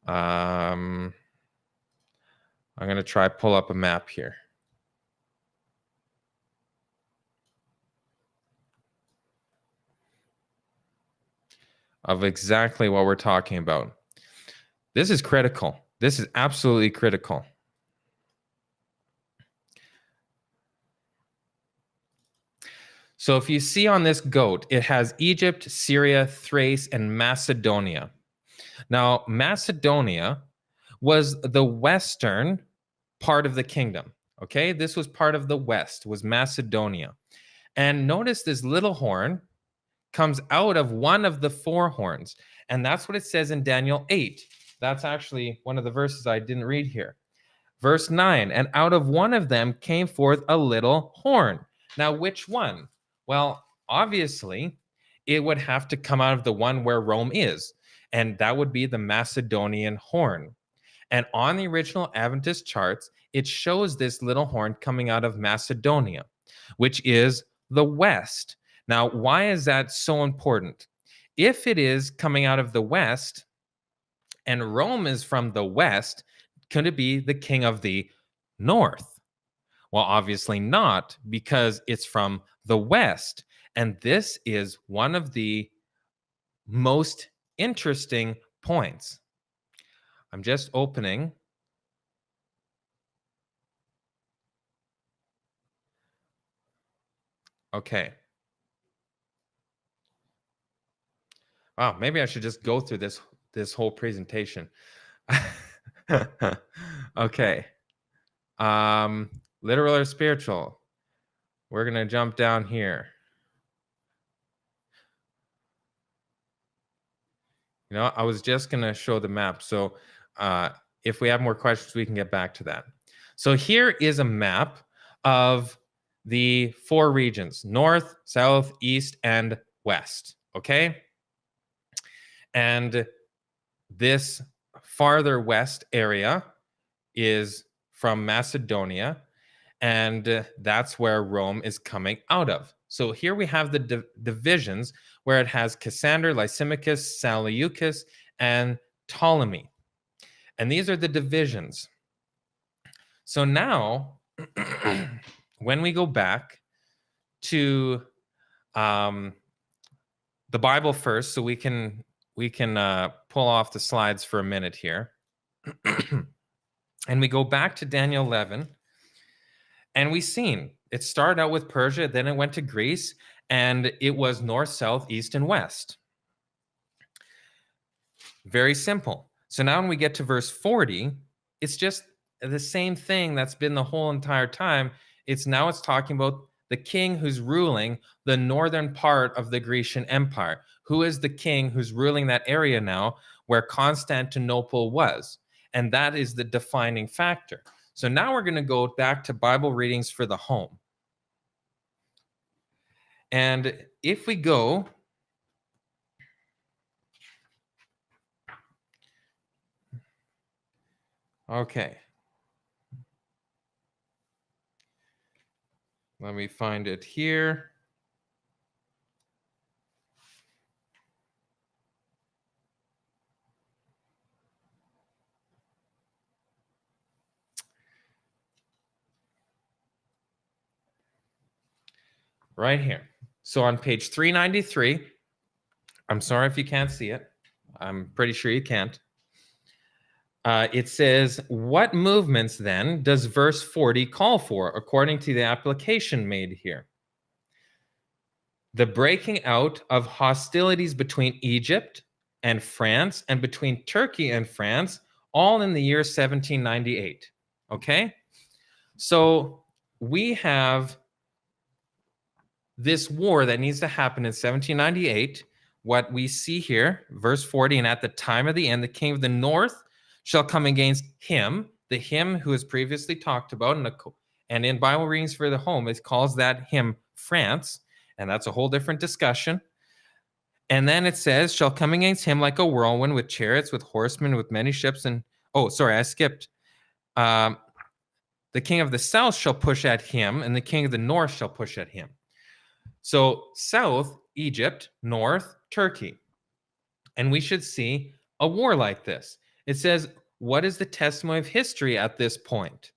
I'm going to try pull up a map here. Of exactly what we're talking about. This is critical. This is absolutely critical. So if you see on this goat, it has Egypt, Syria, Thrace, and Macedonia. Now, Macedonia was the western part of the kingdom. Okay, this was part of the west, was Macedonia. And notice this little horn comes out of one of the 4 horns. And that's what it says in Daniel 8. That's actually one of the verses I didn't read here. Verse 9, and out of one of them came forth a little horn. Now, which one? Well, obviously, it would have to come out of the one where Rome is, and that would be the Macedonian horn. And on the original Adventist charts, it shows this little horn coming out of Macedonia, which is the west. Now, why is that so important? If it is coming out of the west and Rome is from the west, could it be the king of the north? Well, obviously not, because it's from the west. And this is one of the most interesting points. I'm just opening. Okay. Wow, maybe I should just go through this whole presentation. Okay. Literal or spiritual? We're going to jump down here. You know, I was just going to show the map. So if we have more questions, we can get back to that. So here is a map of the 4 regions: north, south, east, and west. Okay. And this farther west area is from Macedonia, and that's where Rome is coming out of. So here we have the divisions where it has Cassander, Lysimachus, Seleucus, and Ptolemy. And these are the divisions. So now, when we go back to the Bible first, so we can pull off the slides for a minute here. And we go back to Daniel 11, and we've seen it started out with Persia, then it went to Greece, and it was north, south, east, and west. Very simple. So now when we get to verse 40, it's just the same thing that's been the whole entire time. It's talking about the king who's ruling the northern part of the Grecian Empire. Who is the king who's ruling that area now where Constantinople was? And that is the defining factor. So now we're going to go back to Bible readings for the home. And if we go okay. Let me find it here. Right here. So on page 393, I'm sorry if you can't see it. I'm pretty sure you can't. It says, what movements then does verse 40 call for according to the application made here? The breaking out of hostilities between Egypt and France and between Turkey and France, all in the year 1798. Okay? So we have this war that needs to happen in 1798. What we see here, verse 40, and at the time of the end, the king of the north shall come against him, the him who is previously talked about, and in Bible readings for the home, it calls that him France, and that's a whole different discussion. And then it says, shall come against him like a whirlwind with chariots, with horsemen, with many ships, and, oh, sorry, I skipped. The king of the south shall push at him, and the king of the north shall push at him. So south, Egypt; north, Turkey. And we should see a war like this. It says, what is the testimony of history at this point?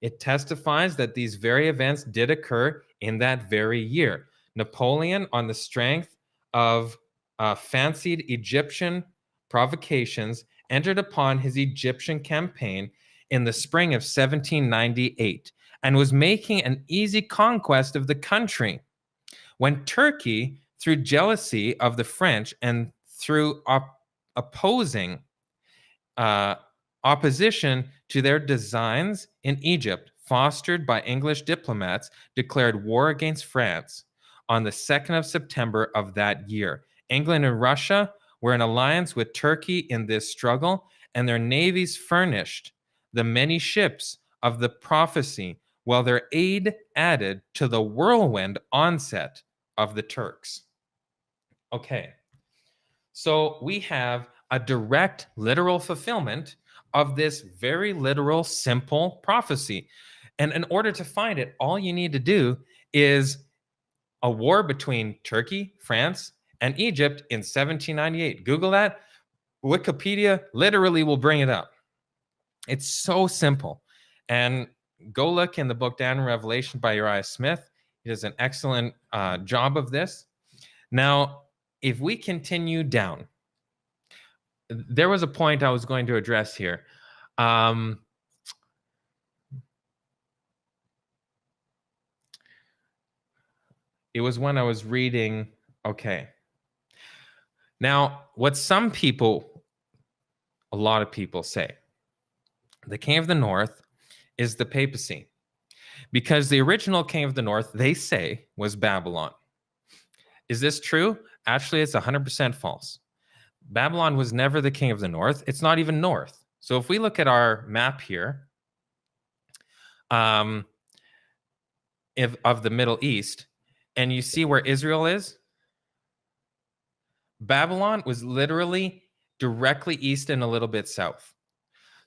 It testifies that these very events did occur in that very year. Napoleon, on the strength of fancied Egyptian provocations, entered upon his Egyptian campaign in the spring of 1798 and was making an easy conquest of the country. When Turkey, through jealousy of the French and through opposition to their designs in Egypt, fostered by English diplomats, declared war against France on the 2nd of September of that year. England and Russia were in alliance with Turkey in this struggle, and their navies furnished the many ships of the prophecy, while their aid added to the whirlwind onset of the Turks. Okay. So we have a direct literal fulfillment of this very literal, simple prophecy. And in order to find it, all you need to do is a war between Turkey, France, and Egypt in 1798. Google that. Wikipedia literally will bring it up. It's so simple. And go look in the book Daniel Revelation by Uriah Smith. He does an excellent job of this. Now, if we continue down, there was a point I was going to address here. It was when I was reading. Okay. Now, what some people, a lot of people say, the king of the north is the papacy. Because the original king of the north, they say, was Babylon. Is this true? Actually, it's 100% false. Babylon was never the king of the north. It's not even north. So if we look at our map here of the Middle East, and you see where Israel is, Babylon was literally directly east and a little bit south.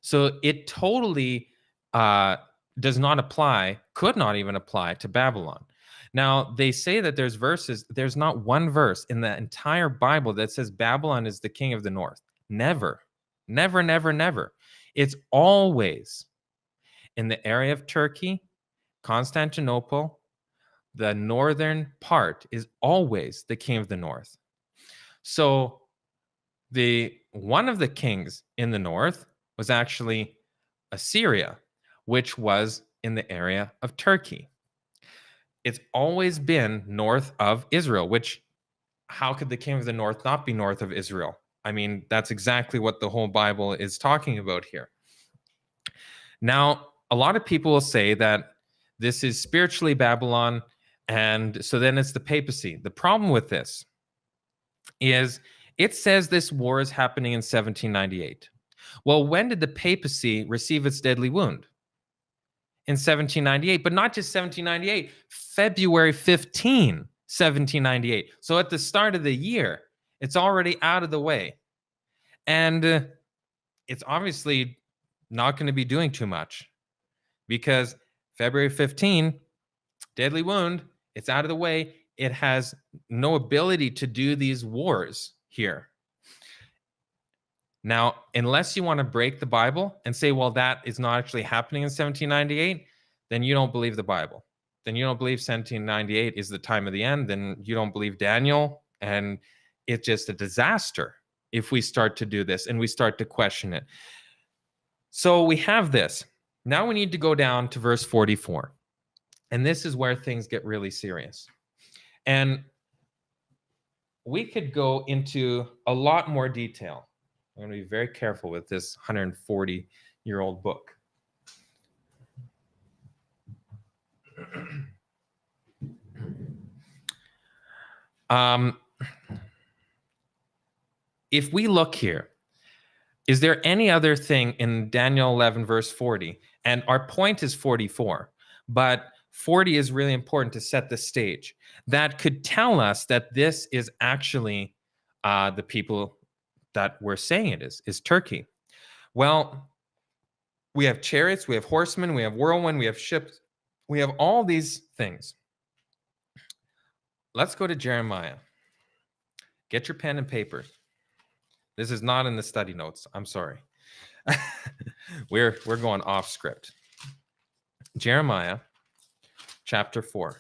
So it totally does not apply, could not even apply to Babylon. Now, they say that there's verses, there's not one verse in the entire Bible that says Babylon is the king of the north. Never, never, never, never. It's always in the area of Turkey, Constantinople, the northern part is always the king of the north. So one of the kings in the north was actually Assyria, which was in the area of Turkey. It's always been north of Israel, which how could the king of the north not be north of Israel? I mean, that's exactly what the whole Bible is talking about here. Now, a lot of people will say that this is spiritually Babylon, and so then it's the papacy. The problem with this is it says this war is happening in 1798. Well, when did the papacy receive its deadly wound? In 1798, but not just 1798, February 15, 1798. So at the start of the year, it's already out of the way. And it's obviously not going to be doing too much because February 15, deadly wound, it's out of the way. It has no ability to do these wars here. Now, unless you want to break the Bible and say, well, that is not actually happening in 1798, then you don't believe the Bible. Then you don't believe 1798 is the time of the end. Then you don't believe Daniel. And it's just a disaster if we start to do this and we start to question it. So we have this. Now we need to go down to verse 44. And this is where things get really serious. And we could go into a lot more detail. I'm going to be very careful with this 140-year-old book. If we look here, is there any other thing in Daniel 11, verse 40? And our point is 44, but 40 is really important to set the stage. That could tell us that this is actually the people that we're saying it is Turkey. Well, we have chariots, we have horsemen, we have whirlwind, we have ships, we have all these things. Let's go to Jeremiah. Get your pen and paper. This is not in the study notes. I'm sorry. We're going off script. Jeremiah chapter 4.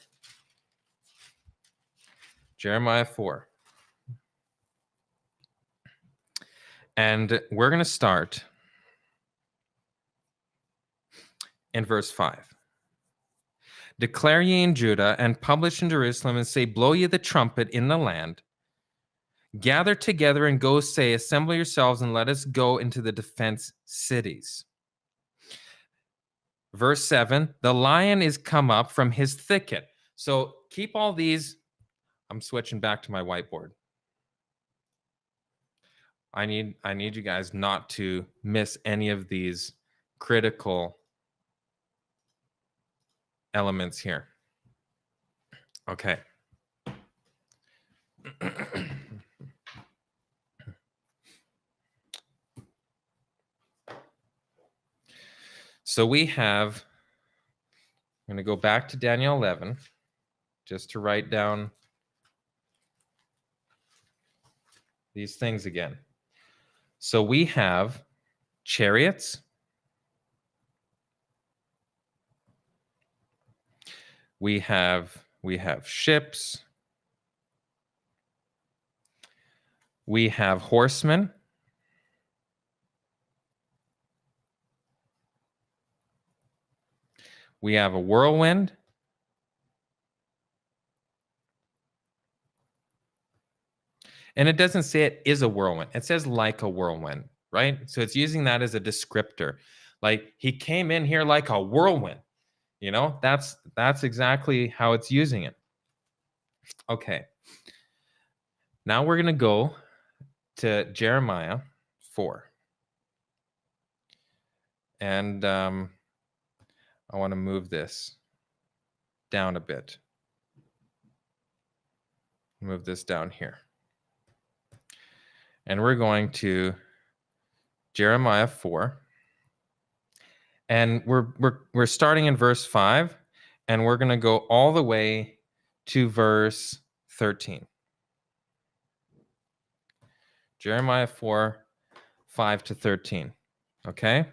Jeremiah 4. And we're going to start in verse 5. Declare ye in Judah and publish in Jerusalem and say, blow ye the trumpet in the land. Gather together and go say, assemble yourselves and let us go into the defense cities. Verse 7, the lion is come up from his thicket. So keep all these. I'm switching back to my whiteboard. I need you guys not to miss any of these critical elements here. Okay. So we have, I'm going to go back to Daniel 11 just to write down these things again. So we have chariots. We have ships. We have horsemen. We have a whirlwind. And it doesn't say it is a whirlwind. It says like a whirlwind, right? So it's using that as a descriptor. Like he came in here like a whirlwind. You know, that's exactly how it's using it. Okay. Now we're going to go to Jeremiah 4. And I want to move this down a bit. Move this down here. And we're going to Jeremiah 4. And we're starting in verse 5, and we're going to go all the way to verse 13. Jeremiah 4, 5 to 13. Okay? It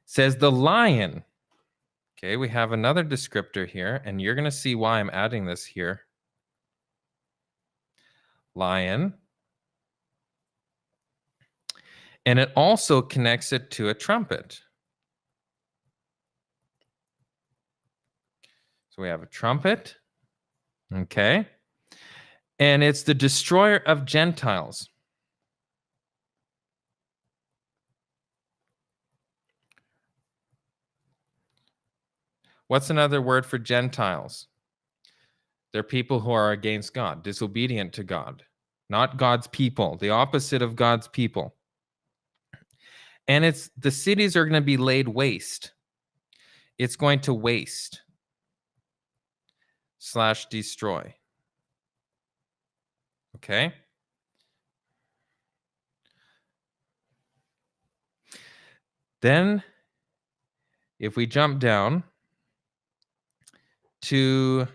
says the lion. Okay, we have another descriptor here, and you're going to see why I'm adding this here. Lion. And it also connects it to a trumpet. So we have a trumpet. Okay. And it's the destroyer of Gentiles. What's another word for Gentiles? They're people who are against God, disobedient to God, not God's people, the opposite of God's people. And it's the cities are going to be laid waste. It's going to waste / destroy. Okay? Then, if we jump down to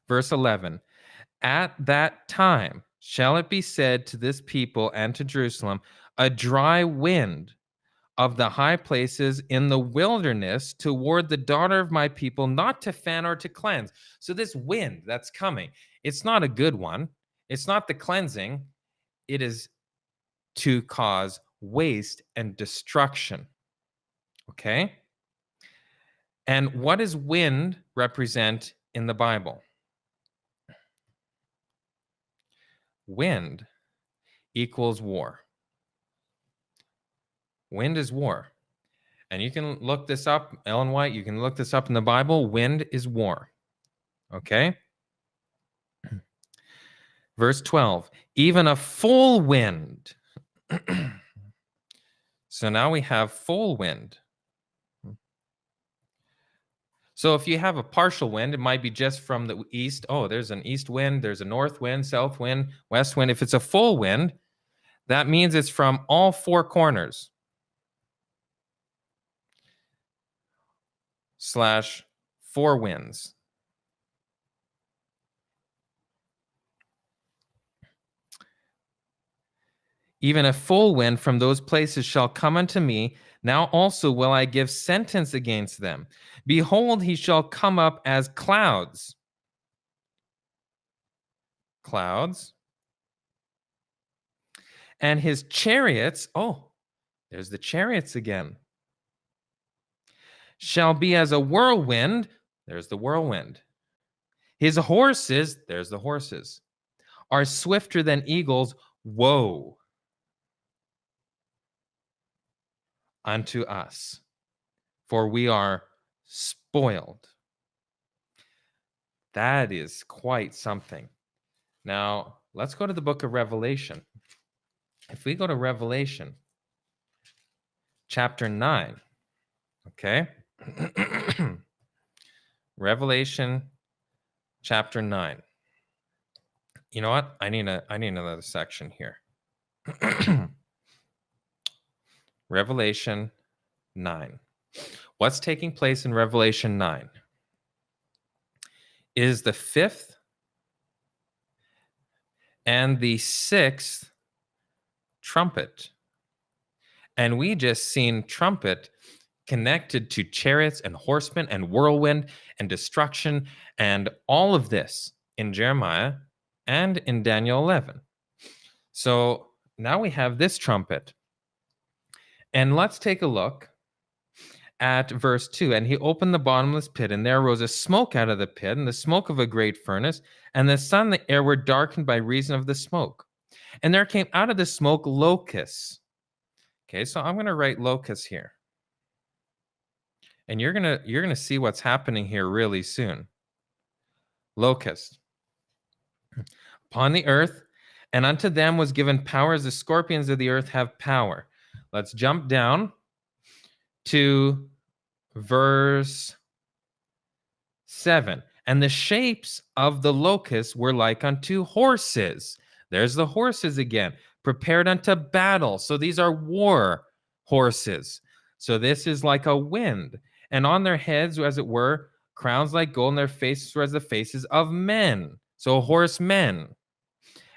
verse 11, at that time shall it be said to this people and to Jerusalem, a dry wind of the high places in the wilderness toward the daughter of my people, not to fan or to cleanse. So this wind that's coming, it's not a good one. It's not the cleansing. It is to cause waste and destruction. Okay? And what does wind represent in the Bible? Wind equals war. Wind is war. And you can look this up, Ellen White, you can look this up in the Bible. Wind is war. Okay? Verse 12, even a full wind. So now we have full wind. So if you have a partial wind, it might be just from the east. Oh, there's an east wind, there's a north wind, south wind, west wind. If it's a full wind, that means it's from all four corners. / four winds. Even a full wind from those places shall come unto me. Now also will I give sentence against them. Behold, he shall come up as clouds. Clouds. And his chariots, oh, there's the chariots again, shall be as a whirlwind. There's the whirlwind. His horses, there's the horses, are swifter than eagles. Woe unto us, for we are spoiled. That is quite something. Now, let's go to the book of Revelation. If we go to Revelation, chapter 9, okay? Revelation, chapter 9. You know what? I need another section here. Revelation 9. What's taking place in Revelation 9? Is the fifth and the sixth trumpet. And we just seen trumpet connected to chariots and horsemen and whirlwind and destruction and all of this in Jeremiah and in Daniel 11. So now we have this trumpet. And let's take a look at verse 2. And he opened the bottomless pit, and there arose a smoke out of the pit, and the smoke of a great furnace, and the sun and the air were darkened by reason of the smoke. And there came out of the smoke locusts. Okay, so I'm going to write locusts here. And you're gonna see what's happening here really soon. Locust. Upon the earth, and unto them was given power as the scorpions of the earth have power. Let's jump down to verse 7. And the shapes of the locusts were like unto horses. There's the horses again, prepared unto battle. So these are war horses. So this is like a wind. And on their heads, as it were, crowns like gold, and their faces were as the faces of men. So horsemen.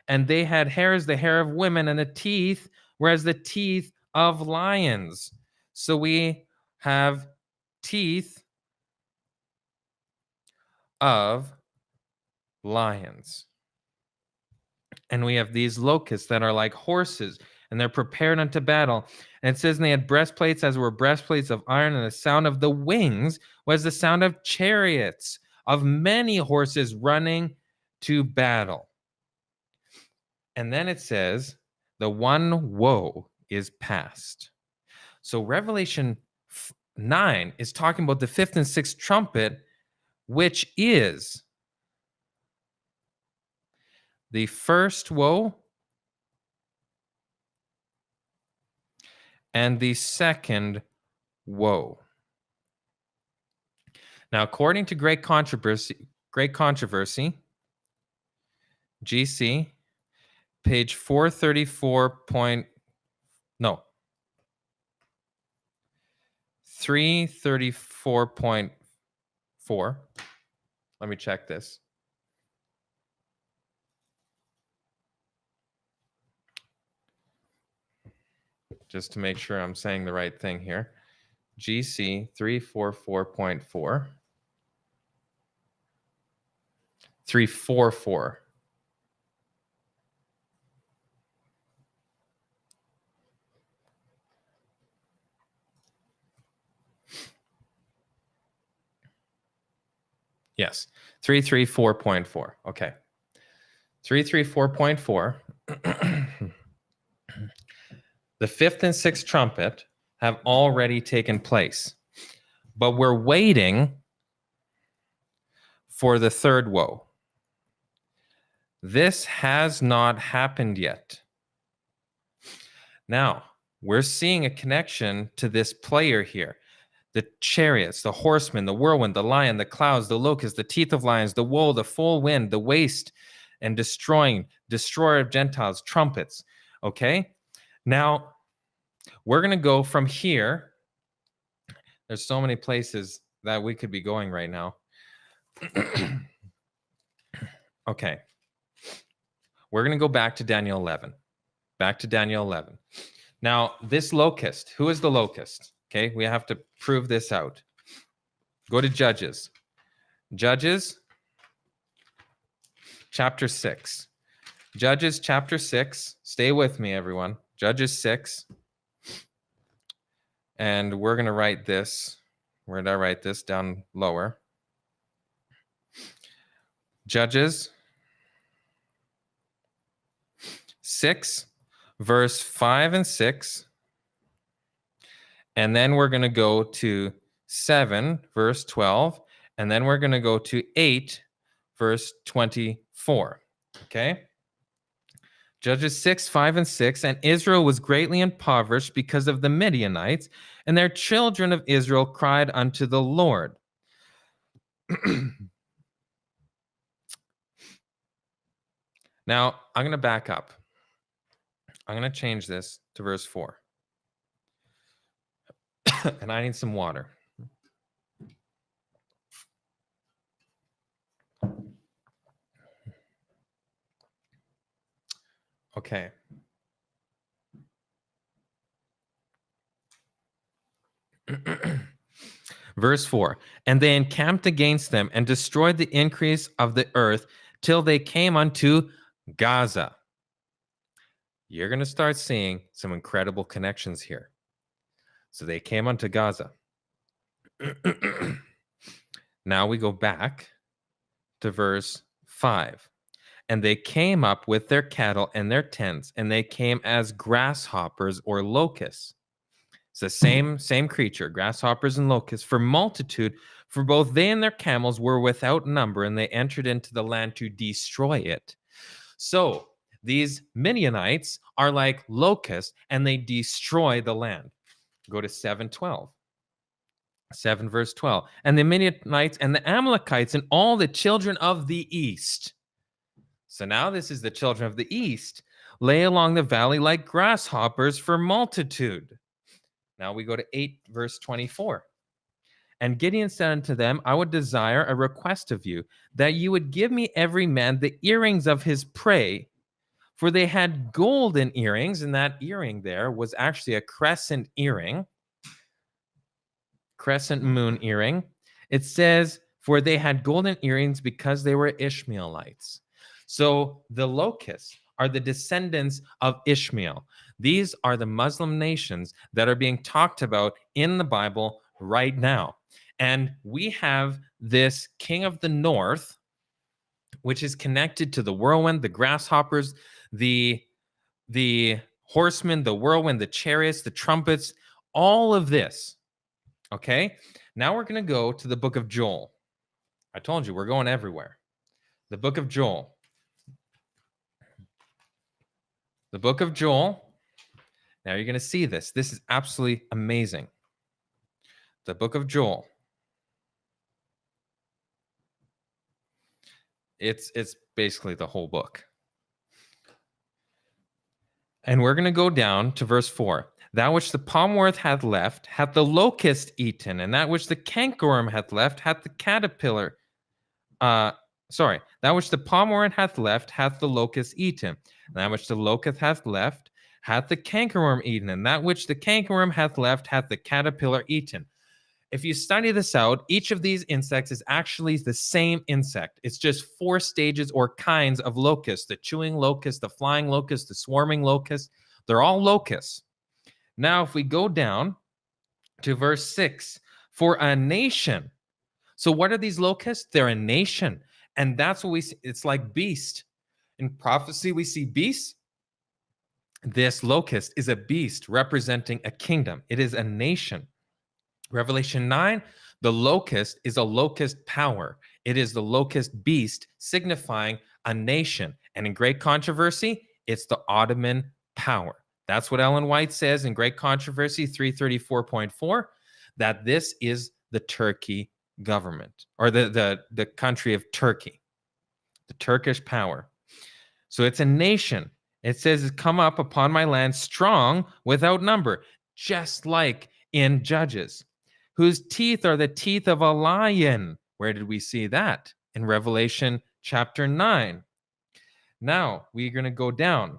And they had hair as the hair of women, and the teeth were as the teeth of lions. So we have teeth of lions. And we have these locusts that are like horses, and they're prepared unto battle. And it says, and they had breastplates as were breastplates of iron, and the sound of the wings was the sound of chariots, of many horses running to battle. And then it says, the one woe is past. So Revelation 9 is talking about the fifth and sixth trumpet, which is the first woe and the second woe. Now, according to Great Controversy, GC, page 334.4. Let me check this. Just to make sure I'm saying the right thing here. GC 344.4. 344. Yes, 334.4. Okay. 334.4. The fifth and sixth trumpet have already taken place, but we're waiting for the third woe. This has not happened yet. Now, we're seeing a connection to this player here. The chariots, the horsemen, the whirlwind, the lion, the clouds, the locusts, the teeth of lions, the woe, the full wind, the waste, and destroyer of Gentiles, trumpets. Okay? Now, we're going to go from here. There's so many places that we could be going right now. Okay. We're going to go back to Daniel 11. Back to Daniel 11. Now, this locust, who is the locust? Okay, we have to prove this out. Go to Judges. Judges, chapter 6. Judges, chapter 6. Stay with me, everyone. Judges 6. And we're going to write this. Where did I write this? Down lower. Judges 6, verse 5 and 6. And then we're going to go to 7, verse 12. And then we're going to go to 8, verse 24. Okay? Judges 6, 5, and 6. And Israel was greatly impoverished because of the Midianites, and their children of Israel cried unto the Lord. Now, I'm going to back up. I'm going to change this to verse 4. And I need some water. Okay. Verse 4, and they encamped against them and destroyed the increase of the earth till they came unto Gaza. You're going to start seeing some incredible connections here. So they came unto Gaza. Now we go back to verse 5. And they came up with their cattle and their tents, and they came as grasshoppers or locusts. It's the same creature, grasshoppers and locusts, for multitude, for both they and their camels were without number, and they entered into the land to destroy it. So these Midianites are like locusts, and they destroy the land. Go to 7:12. 7 verse 12. And the Midianites and the Amalekites and all the children of the east. So now this is the children of the east, lay along the valley like grasshoppers for multitude. Now we go to 8 verse 24. And Gideon said unto them, I would desire a request of you, that you would give me every man the earrings of his prey. For they had golden earrings, and that earring there was actually a crescent earring, crescent moon earring. It says, for they had golden earrings because they were Ishmaelites. So the locusts are the descendants of Ishmael. These are the Muslim nations that are being talked about in the Bible right now. And we have this king of the north, which is connected to the whirlwind, the grasshoppers, the horsemen, the whirlwind, the chariots, the trumpets, all of this. Okay, now we're going to go to the book of Joel. I told you, we're going everywhere. The book of Joel. The book of Joel. Now you're going to see this. This is absolutely amazing. The book of Joel. It's basically the whole book. And we're going to go down to verse 4. That which the palmworth hath left, hath the locust eaten, and that which the cankerworm hath left, hath the caterpillar. That which the palmworm hath left, hath the locust eaten, and that which the locust hath left, hath the cankerworm eaten, and that which the cankerworm hath left, hath the caterpillar eaten. If you study this out, each of these insects is actually the same insect. It's just 4 stages or kinds of locusts: the chewing locust, the flying locust, the swarming locust. They're all locusts. Now, if we go down to verse 6, for a nation. So what are these locusts? They're a nation. And that's what we see. It's like beast. In prophecy, we see beasts. This locust is a beast representing a kingdom. It is a nation. Revelation 9, the locust is a locust power. It is the locust beast signifying a nation. And in Great Controversy, it's the Ottoman power. That's what Ellen White says in Great Controversy 334.4, that this is the Turkey government, or the country of Turkey, the Turkish power. So it's a nation. It says, come up upon my land strong without number, just like in Judges, whose teeth are the teeth of a lion. Where did we see that? In Revelation chapter 9. Now we're going to go down.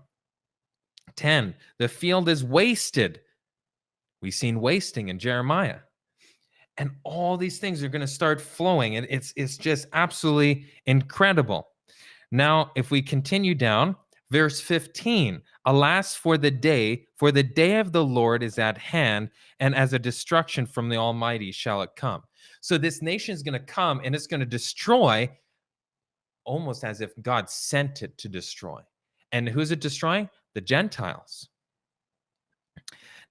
10, the field is wasted. We've seen wasting in Jeremiah. And all these things are going to start flowing. And it's just absolutely incredible. Now, if we continue down, verse 15, alas for the day of the Lord is at hand, and as a destruction from the Almighty shall it come. So this nation is going to come and it's going to destroy, almost as if God sent it to destroy. And who's it destroying? The Gentiles.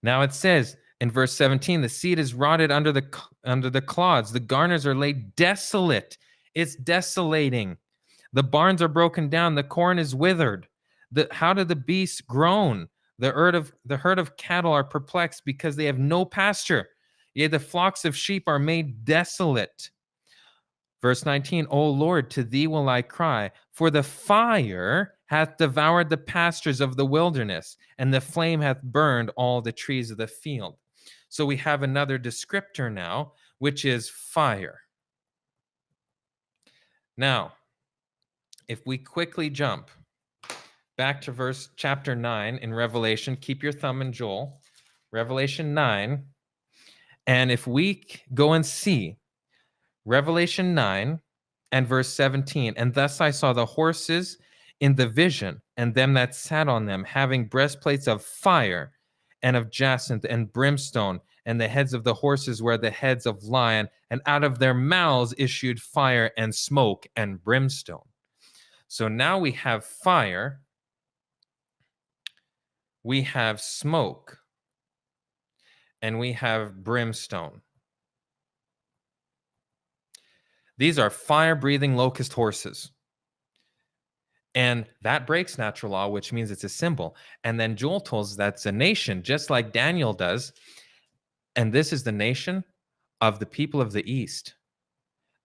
Now it says in verse 17, the seed is rotted under the clods. The garners are laid desolate. It's desolating. The barns are broken down. The corn is withered. How do the beasts groan? The herd of cattle are perplexed because they have no pasture. Yea, the flocks of sheep are made desolate. Verse 19, O Lord, to thee will I cry, for the fire hath devoured the pastures of the wilderness, and the flame hath burned all the trees of the field. So we have another descriptor now, which is fire. Now, if we quickly jump back to chapter 9 in Revelation, keep your thumb in Joel, Revelation 9. And if we go and see Revelation 9 and verse 17, and thus I saw the horses in the vision, and them that sat on them, having breastplates of fire and of jacinth and brimstone, and the heads of the horses were the heads of lion, and out of their mouths issued fire and smoke and brimstone. So now we have fire, we have smoke, and we have brimstone. These are fire-breathing locust horses. And that breaks natural law, which means it's a symbol. And then Joel tells us that's a nation, just like Daniel does. And this is the nation of the people of the East.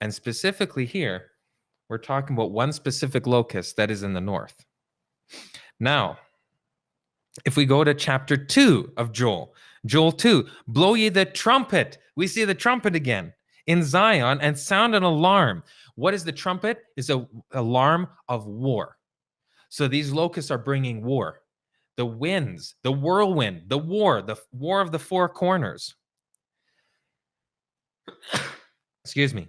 And specifically here, we're talking about one specific locust that is in the north. Now, if we go to chapter 2 of Joel, Joel 2, blow ye the trumpet. We see the trumpet again in Zion and sound an alarm. What is the trumpet? Is an alarm of war. So these locusts are bringing war. The winds, the whirlwind, the war of the four corners. Excuse me.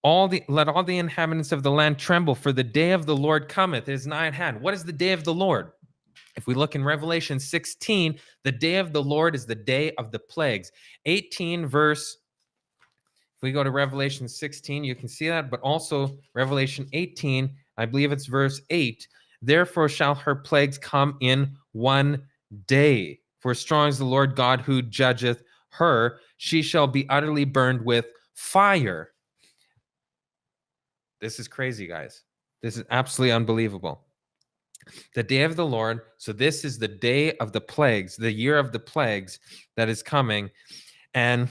Let all the inhabitants of the land tremble, for the day of the Lord cometh, it is nigh at hand. What is the day of the Lord? If we look in Revelation 16, the day of the Lord is the day of the plagues. 18 verse, if we go to Revelation 16, you can see that, but also Revelation 18, I believe it's verse 8. Therefore shall her plagues come in one day. For strong is the Lord God who judgeth her. She shall be utterly burned with fire. This is crazy, guys. This is absolutely unbelievable. The day of the Lord. So this is the day of the plagues, the year of the plagues that is coming. And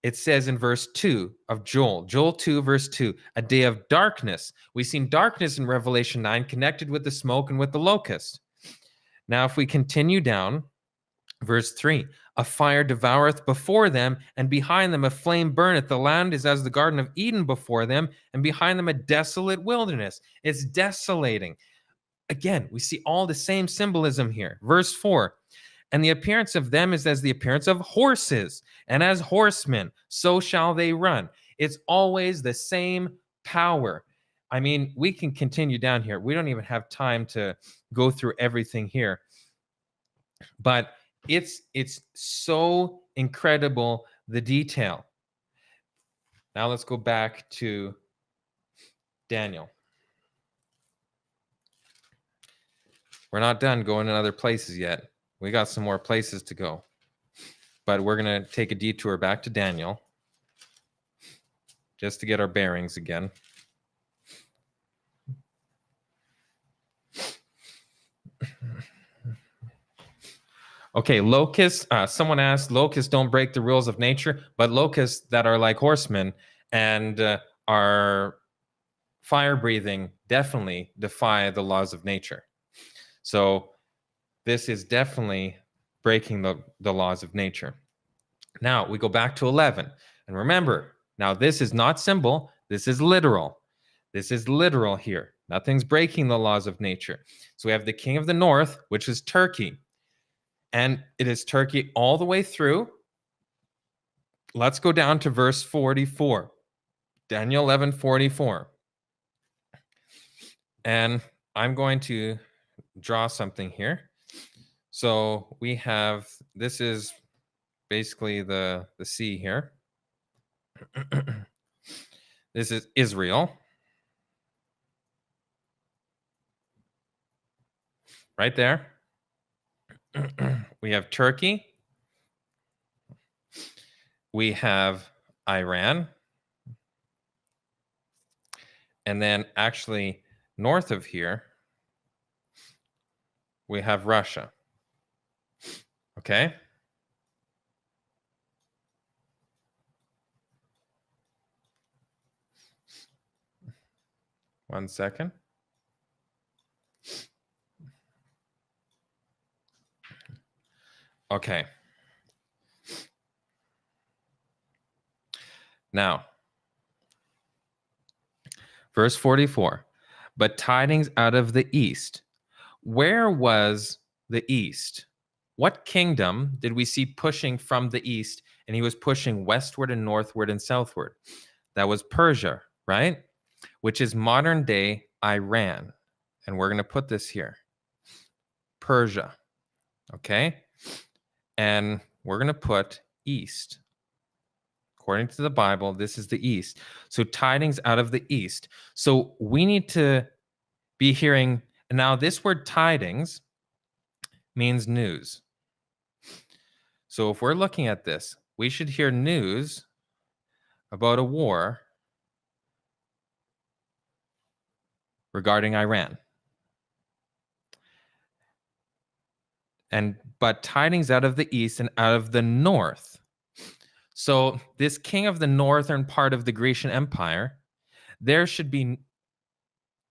it says in verse 2 of Joel 2, verse 2, a day of darkness. We've seen darkness in Revelation 9 connected with the smoke and with the locust. Now, if we continue down, verse 3, a fire devoureth before them, and behind them a flame burneth. The land is as the Garden of Eden before them, and behind them a desolate wilderness. It's desolating. Again, we see all the same symbolism here. Verse 4, and the appearance of them is as the appearance of horses, and as horsemen, so shall they run. It's always the same power. I mean, we can continue down here. We don't even have time to go through everything here. But it's so incredible, the detail. Now let's go back to Daniel. We're not done going in other places yet. We got some more places to go. But we're going to take a detour back to Daniel just to get our bearings again. Okay, locusts. Someone asked, locusts don't break the rules of nature, but locusts that are like horsemen and are fire-breathing definitely defy the laws of nature. So this is definitely breaking the laws of nature. Now we go back to 11. And remember, now this is not symbol. This is literal. This is literal here. Nothing's breaking the laws of nature. So we have the king of the north, which is Turkey. And it is Turkey all the way through. Let's go down to verse 44. Daniel 11:44. And I'm going to draw something here. So we have, this is basically the sea here. This is Israel. Right there. We have Turkey. We have Iran. And then actually north of here, we have Russia. Okay? One second. Okay. Now, verse 44, but tidings out of the east. Where was the east? What kingdom did we see pushing from the east? And he was pushing westward and northward and southward. That was Persia, right? Which is modern day Iran. And we're going to put this here. Persia. Okay? And we're going to put east. According to the Bible, this is the east. So tidings out of the east. So we need to be hearing. Now, this word tidings means news. So if we're looking at this, we should hear news about a war regarding Iran. But tidings out of the east and out of the north. So this king of the northern part of the Grecian Empire, there should be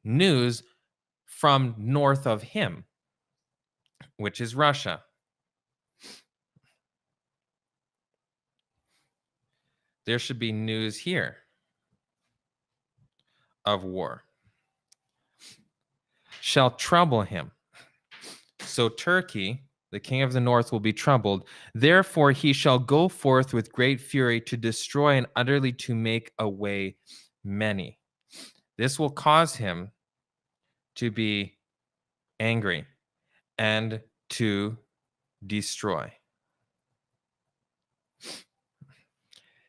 news from north of him, which is Russia. There should be news here of war. Shall trouble him. So Turkey, the king of the north, will be troubled. Therefore he shall go forth with great fury to destroy and utterly to make away many. This will cause him to be angry and to destroy.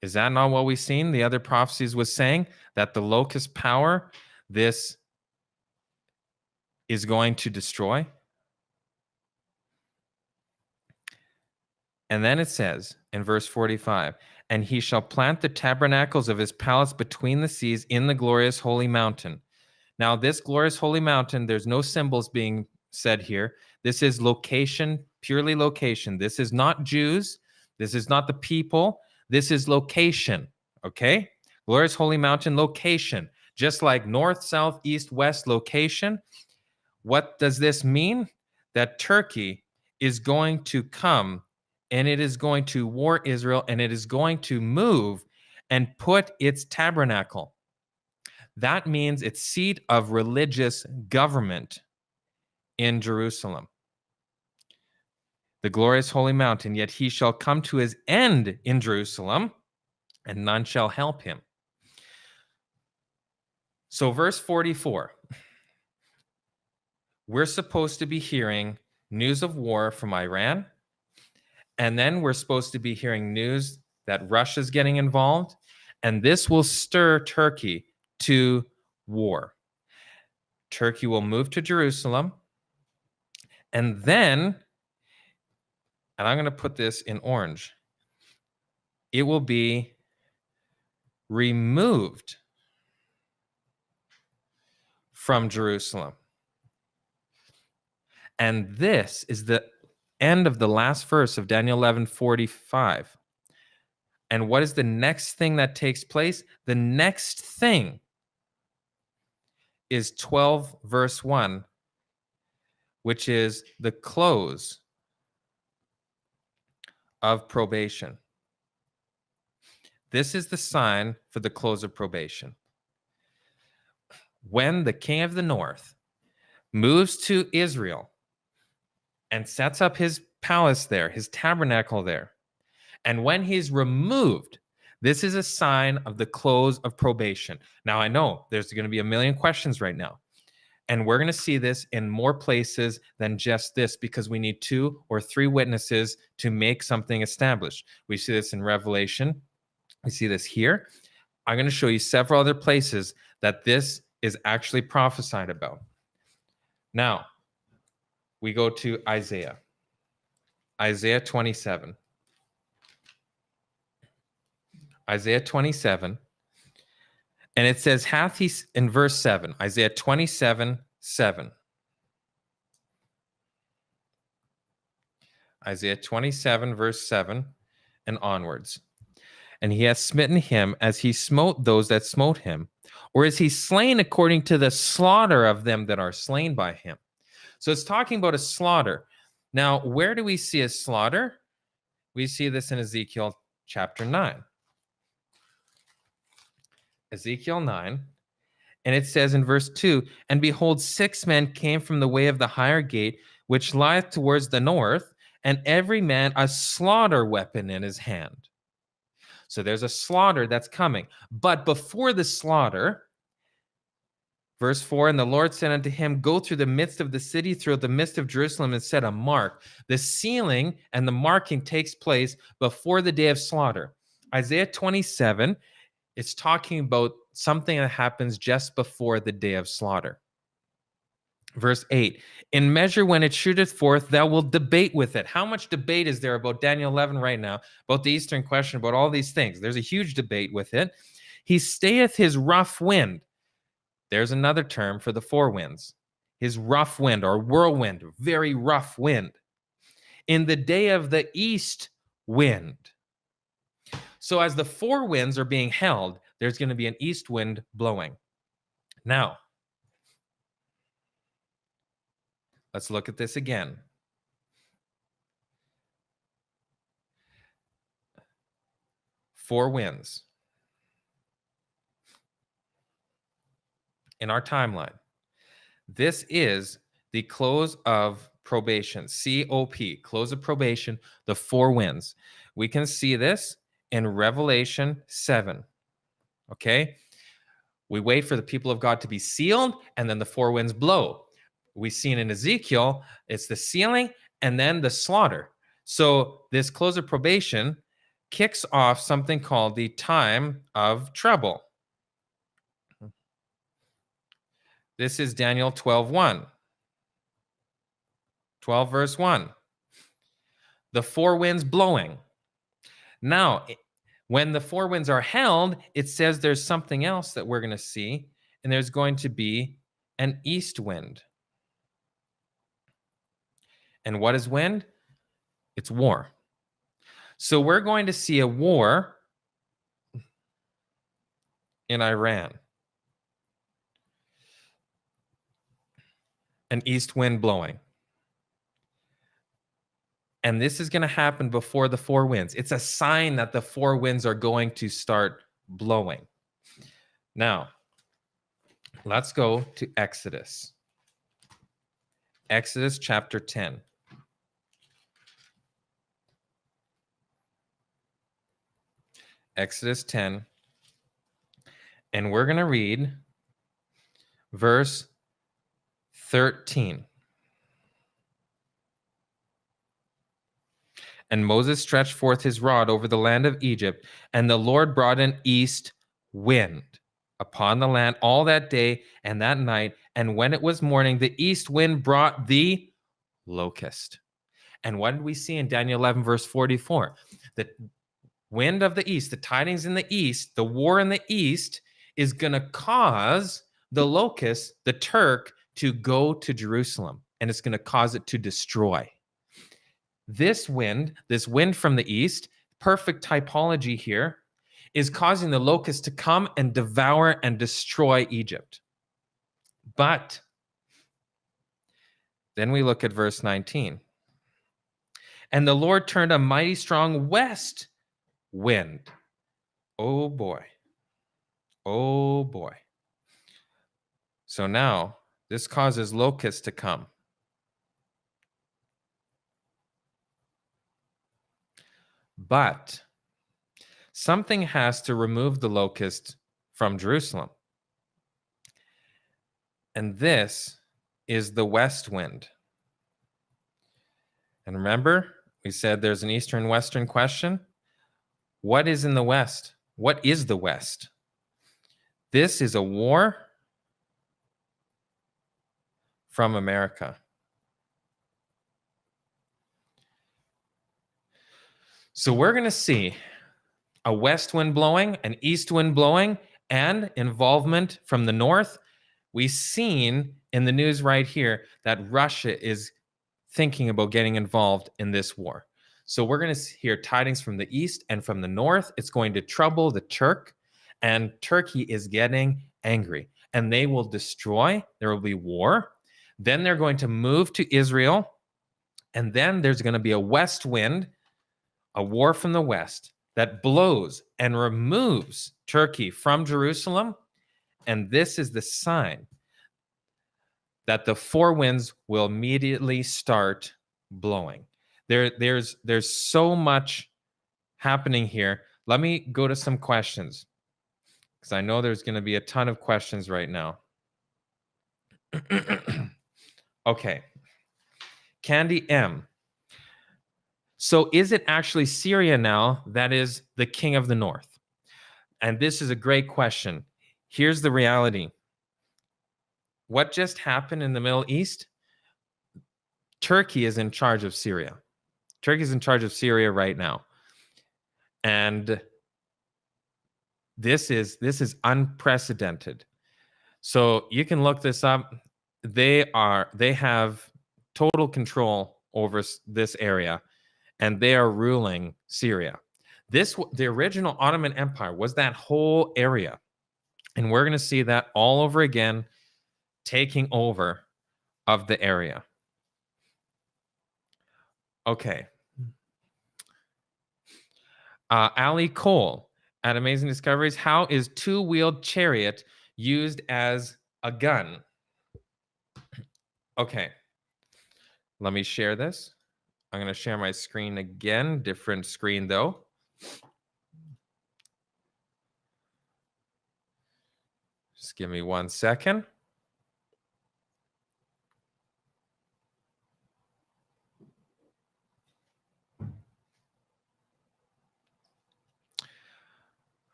Is that not what we've seen? The other prophecies was saying that the locust power, this is going to destroy. And then it says in verse 45, and he shall plant the tabernacles of his palace between the seas in the glorious holy mountain. Now, this glorious holy mountain, there's no symbols being said here. This is location, purely location. This is not Jews. This is not the people. This is location, okay? Glorious holy mountain, location. Just like north, south, east, west, location. What does this mean? That Turkey is going to come and it is going to war Israel and it is going to move and put its tabernacle. That means its seat of religious government in Jerusalem, the glorious holy mountain. Yet he shall come to his end in Jerusalem, and none shall help him. So verse 44, we're supposed to be hearing news of war from Iran, and then we're supposed to be hearing news that Russia's getting involved, and this will stir Turkey to war. Turkey will move to Jerusalem, and then, and I'm going to put this in orange, it will be removed from Jerusalem. And this is the end of the last verse of Daniel 11:45. And what is the next thing that takes place? The next thing is 12 verse 1, which is the close of probation. This is the sign for the close of probation. When the king of the north moves to Israel and sets up his palace there, his tabernacle there, and when he's removed, this is a sign of the close of probation. Now, I know there's going to be a million questions right now, and we're going to see this in more places than just this because we need 2 or 3 witnesses to make something established. We see this in Revelation. We see this here. I'm going to show you several other places that this is actually prophesied about. Now, we go to Isaiah. Isaiah 27. Isaiah 27. And it says, hath he, in verse 7, Isaiah 27, 7. Isaiah 27, verse 7 and onwards. And he hath smitten him as he smote those that smote him, or is he slain according to the slaughter of them that are slain by him? So it's talking about a slaughter. Now, where do we see a slaughter? We see this in Ezekiel chapter 9. Ezekiel 9. And it says in verse 2, and behold, 6 men came from the way of the higher gate, which lieth towards the north, and every man a slaughter weapon in his hand. So there's a slaughter that's coming. But before the slaughter, verse 4, and the Lord said unto him, go through the midst of the city, through the midst of Jerusalem, and set a mark. The sealing and the marking takes place before the day of slaughter. Isaiah 27, it's talking about something that happens just before the day of slaughter. Verse 8, in measure when it shooteth forth, thou wilt debate with it. How much debate is there about Daniel 11 right now, about the Eastern question, about all these things? There's a huge debate with it. He stayeth his rough wind. There's another term for the four winds. His rough wind or whirlwind, very rough wind. In the day of the east wind. So as the four winds are being held, there's going to be an east wind blowing. Now, let's look at this again. Four winds in our timeline. This is the close of probation, COP, close of probation, the four winds. We can see this in Revelation 7. Okay? We wait for the people of God to be sealed, and then the four winds blow. We've seen in Ezekiel, it's the sealing and then the slaughter. So this close of probation kicks off something called the time of trouble. This is Daniel 12:1. 12 verse 1. The four winds blowing. Now, when the four winds are held, it says there's something else that we're going to see, and there's going to be an east wind. And what is wind? It's war. So we're going to see a war in Iran. An east wind blowing. And this is going to happen before the four winds. It's a sign that the four winds are going to start blowing. Now, let's go to Exodus. Exodus chapter 10. Exodus 10. And we're going to read verse 13. And Moses stretched forth his rod over the land of Egypt, and the Lord brought an east wind upon the land all that day and that night. And when it was morning, the east wind brought the locust. And what did we see in Daniel 11, verse 44? The wind of the east, the tidings in the east, the war in the east is going to cause the locust, the Turk, to go to Jerusalem, and it's going to cause it to destroy. This wind from the east, perfect typology here, is causing the locust to come and devour and destroy Egypt. But then we look at verse 19. And the Lord turned a mighty strong west wind. Oh boy. Oh boy. So now this causes locusts to come. But something has to remove the locust from Jerusalem. And this is the west wind. And remember, we said there's an eastern-western question. What is in the west? What is the west? This is a war from America. So we're going to see a west wind blowing, an east wind blowing, and involvement from the north. We've seen in the news right here that Russia is thinking about getting involved in this war. So we're going to hear tidings from the east and from the north. It's going to trouble the Turk, and Turkey is getting angry, and they will destroy. There will be war. Then they're going to move to Israel, and then there's going to be a west wind, a war from the west that blows and removes Turkey from Jerusalem. And this is the sign that the four winds will immediately start blowing. There's so much happening here. Let me go to some questions, because I know there's going to be a ton of questions right now. Okay. Candy M. So is it actually Syria now that is the king of the north? And this is a great question. Here's the reality. What just happened in the Middle East? Turkey is in charge of Syria. Turkey is in charge of Syria right now. And this is unprecedented. So you can look this up. They have total control over this area, and they are ruling Syria. The original Ottoman Empire was that whole area. And we're going to see that all over again, taking over of the area. Okay. Ali Cole at Amazing Discoveries. How is two-wheeled chariot used as a gun? Okay. Let me share this. I'm going to share my screen again. Different screen, though. Just give me 1 second.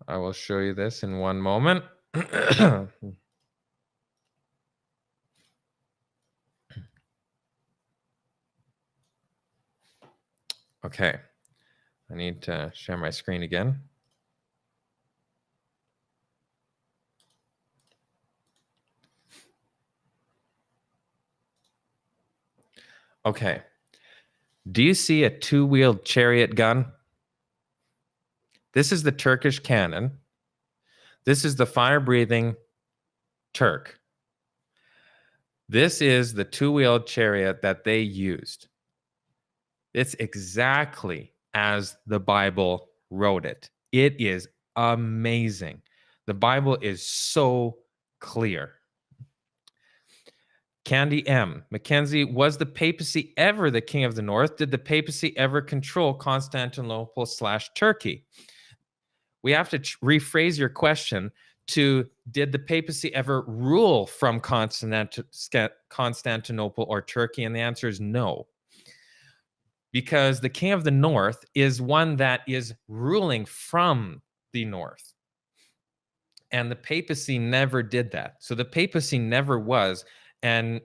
I will show you this in one moment. Okay. I need to share my screen again. Okay. Do you see a two-wheeled chariot gun? This is the Turkish cannon. This is the fire-breathing Turk. This is the two-wheeled chariot that they used. It's exactly as the Bible wrote it. It is amazing. The Bible is so clear. Candy M. Mackenzie, was the papacy ever the king of the north? Did the papacy ever control Constantinople/Turkey? We have to rephrase your question to, did the papacy ever rule from Constantinople or Turkey? And the answer is no. Because the king of the north is one that is ruling from the north. And the papacy never did that. So the papacy never was, and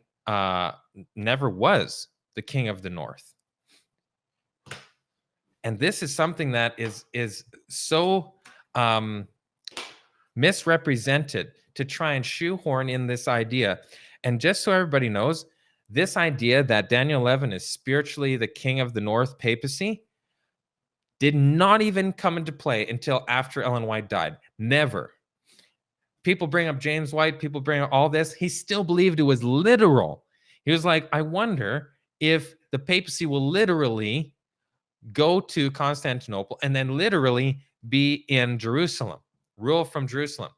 never was the king of the north. And this is something that is so misrepresented to try and shoehorn in this idea. And just so everybody knows, this idea that Daniel 11 is spiritually the king of the north papacy did not even come into play until after Ellen White died. Never. People bring up James White, people bring up all this. He still believed it was literal. He was like, I wonder if the papacy will literally go to Constantinople and then literally be in Jerusalem, rule from Jerusalem.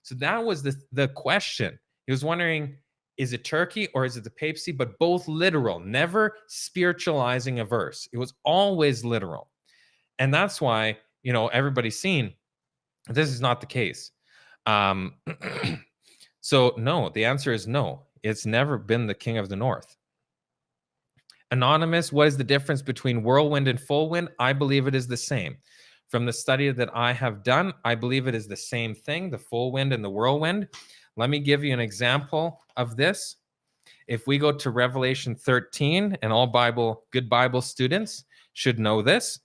So that was the question. He was wondering, is it Turkey or is it the papacy? But both literal, never spiritualizing a verse. It was always literal. And that's why, everybody's seen this is not the case. So no, the answer is no. It's never been the king of the north. Anonymous, what is the difference between whirlwind and full wind? I believe it is the same. From the study that I have done, I believe it is the same thing, the full wind and the whirlwind. Let me give you an example of this. If we go to Revelation 13, and all good Bible students should know this.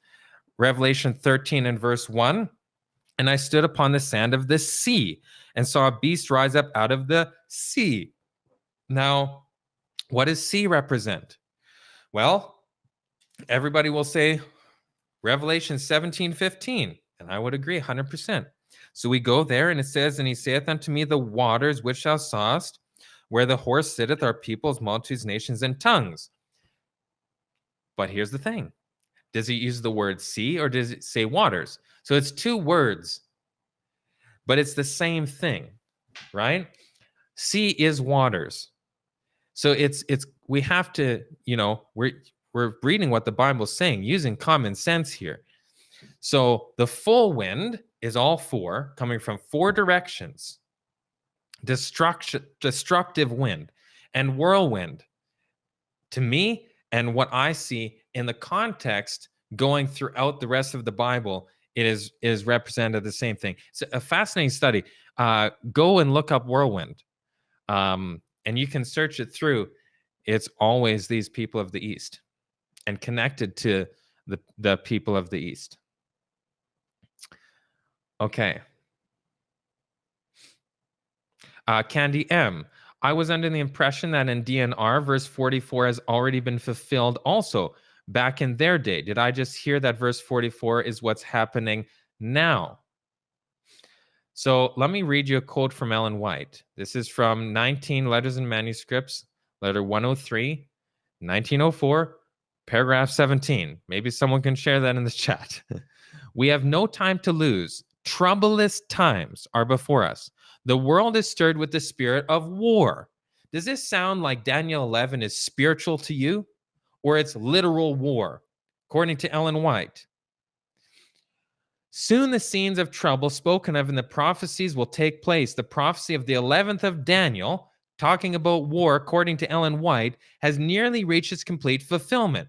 Revelation 13 and verse 1. And I stood upon the sand of the sea and saw a beast rise up out of the sea. Now, what does sea represent? Well, everybody will say Revelation 17:15, and I would agree 100%. So we go there, and it says, and he saith unto me, the waters which thou sawest, where the horse sitteth, are peoples, multitudes, nations, and tongues. But here's the thing. Does he use the word sea or does it say waters? So it's two words, but it's the same thing, right? Sea is waters. So it's we have to, we're reading what the Bible's saying, using common sense here. So the full wind is all four, coming from four directions. Destructive wind and whirlwind. To me, and what I see in the context going throughout the rest of the Bible, it is represented the same thing. It's a fascinating study. Go and look up whirlwind, and you can search it through. It's always these people of the East and connected to the people of the East. Okay. Candy M. I was under the impression that in DNR, verse 44 has already been fulfilled also back in their day. Did I just hear that verse 44 is what's happening now? So let me read you a quote from Ellen White. This is from 19 Letters and Manuscripts, letter 103, 1904, paragraph 17. Maybe someone can share that in the chat. We have no time to lose. Troublous times are before us. The world is stirred with the spirit of war. Does this sound like Daniel 11 is spiritual to you, or it's literal war, according to Ellen White? Soon the scenes of trouble spoken of in the prophecies will take place. The prophecy of the 11th of Daniel, talking about war, according to Ellen White, has nearly reached its complete fulfillment.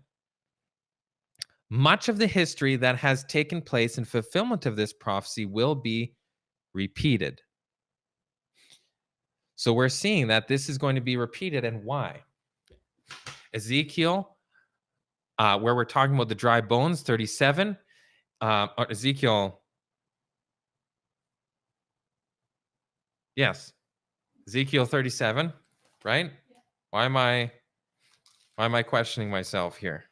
Much of the history that has taken place in fulfillment of this prophecy will be repeated. So we're seeing that this is going to be repeated, and why? Ezekiel, where we're talking about the dry bones, 37. Ezekiel, yes, Ezekiel 37, right? Why am I questioning myself here?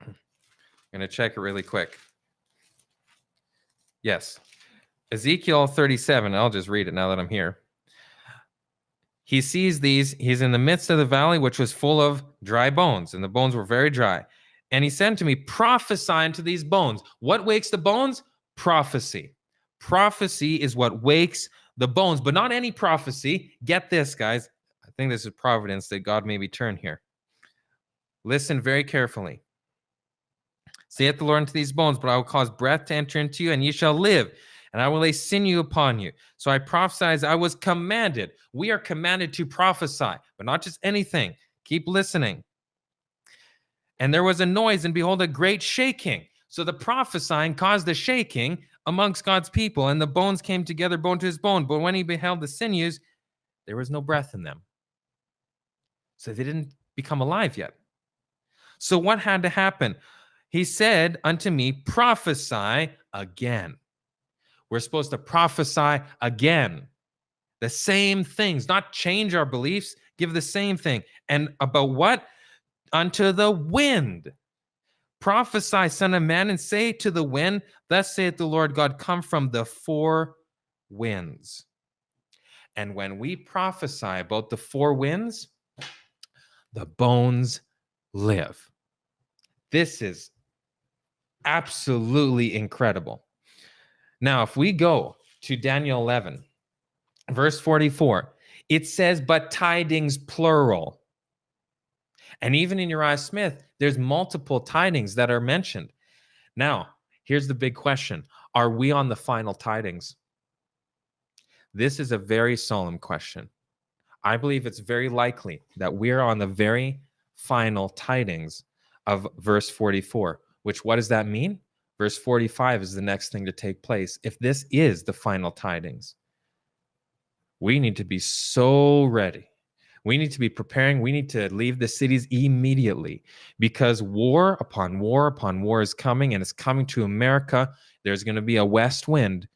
I'm going to check it really quick. Yes. Ezekiel 37, I'll just read it now that I'm here. He sees these, he's in the midst of the valley, which was full of dry bones, and the bones were very dry. And he said to me, prophesy unto these bones. What wakes the bones? Prophecy. Prophecy is what wakes the bones, but not any prophecy. Get this, guys. I think this is providence that God made me turn here. Listen very carefully. Saith the Lord unto these bones, but I will cause breath to enter into you, and ye shall live. And I will lay sinew upon you. So I prophesied as I was commanded. We are commanded to prophesy, but not just anything. Keep listening. And there was a noise, and behold, a great shaking. So the prophesying caused the shaking amongst God's people, and the bones came together, bone to his bone. But when he beheld the sinews, there was no breath in them. So they didn't become alive yet. So what had to happen? He said unto me, prophesy again. We're supposed to prophesy again. The same things, not change our beliefs, give the same thing. And about what? Unto the wind. Prophesy, son of man, and say to the wind, thus saith the Lord God, come from the four winds. And when we prophesy about the four winds, the bones live. This is absolutely incredible. Now, if we go to Daniel 11, verse 44, it says, but tidings plural. And even in Uriah Smith, there's multiple tidings that are mentioned. Now, here's the big question. Are we on the final tidings? This is a very solemn question. I believe it's very likely that we're on the very final tidings of verse 44, which what does that mean? Verse 45 is the next thing to take place. If this is the final tidings, we need to be so ready. We need to be preparing. We need to leave the cities immediately because war upon war upon war is coming, and it's coming to America. There's going to be a west wind,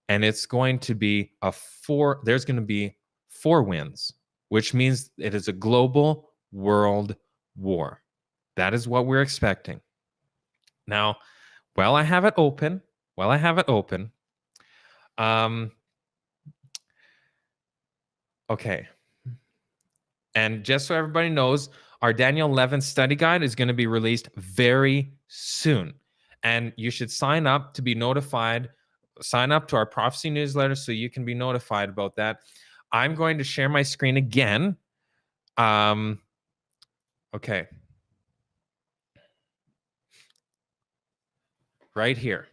and it's going to be there's going to be four winds, which means it is a global world war. That is what we're expecting. Now, while I have it open, okay. And just so everybody knows, Our Daniel 11 study guide is going to be released very soon. And you should sign up to be notified. Sign up to our prophecy newsletter so you can be notified about that. I'm going to share my screen again. Okay. Right here.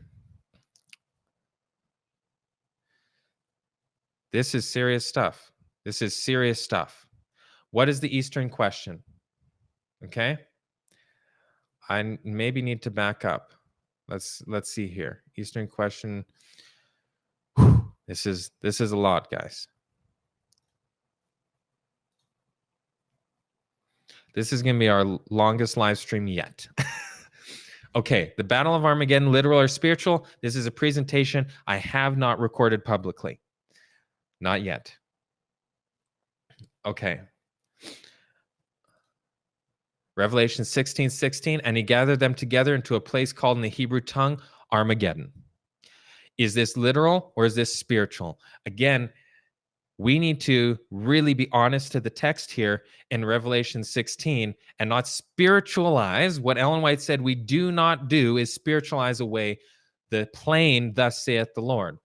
This is serious stuff. This is serious stuff. What is the Eastern question? Okay. I maybe need to back up. Let's see here. Eastern question. Whew. This is a lot, guys. This is going to be our longest live stream yet. Okay, the Battle of Armageddon, literal or spiritual. This is a presentation I have not recorded publicly. Not yet. Okay. Revelation 16:16, and he gathered them together into a place called in the Hebrew tongue Armageddon. Is this literal or is this spiritual? Again, we need to really be honest to the text here in Revelation 16 and not spiritualize. What Ellen White said we do not do is spiritualize away the plain, thus saith the Lord.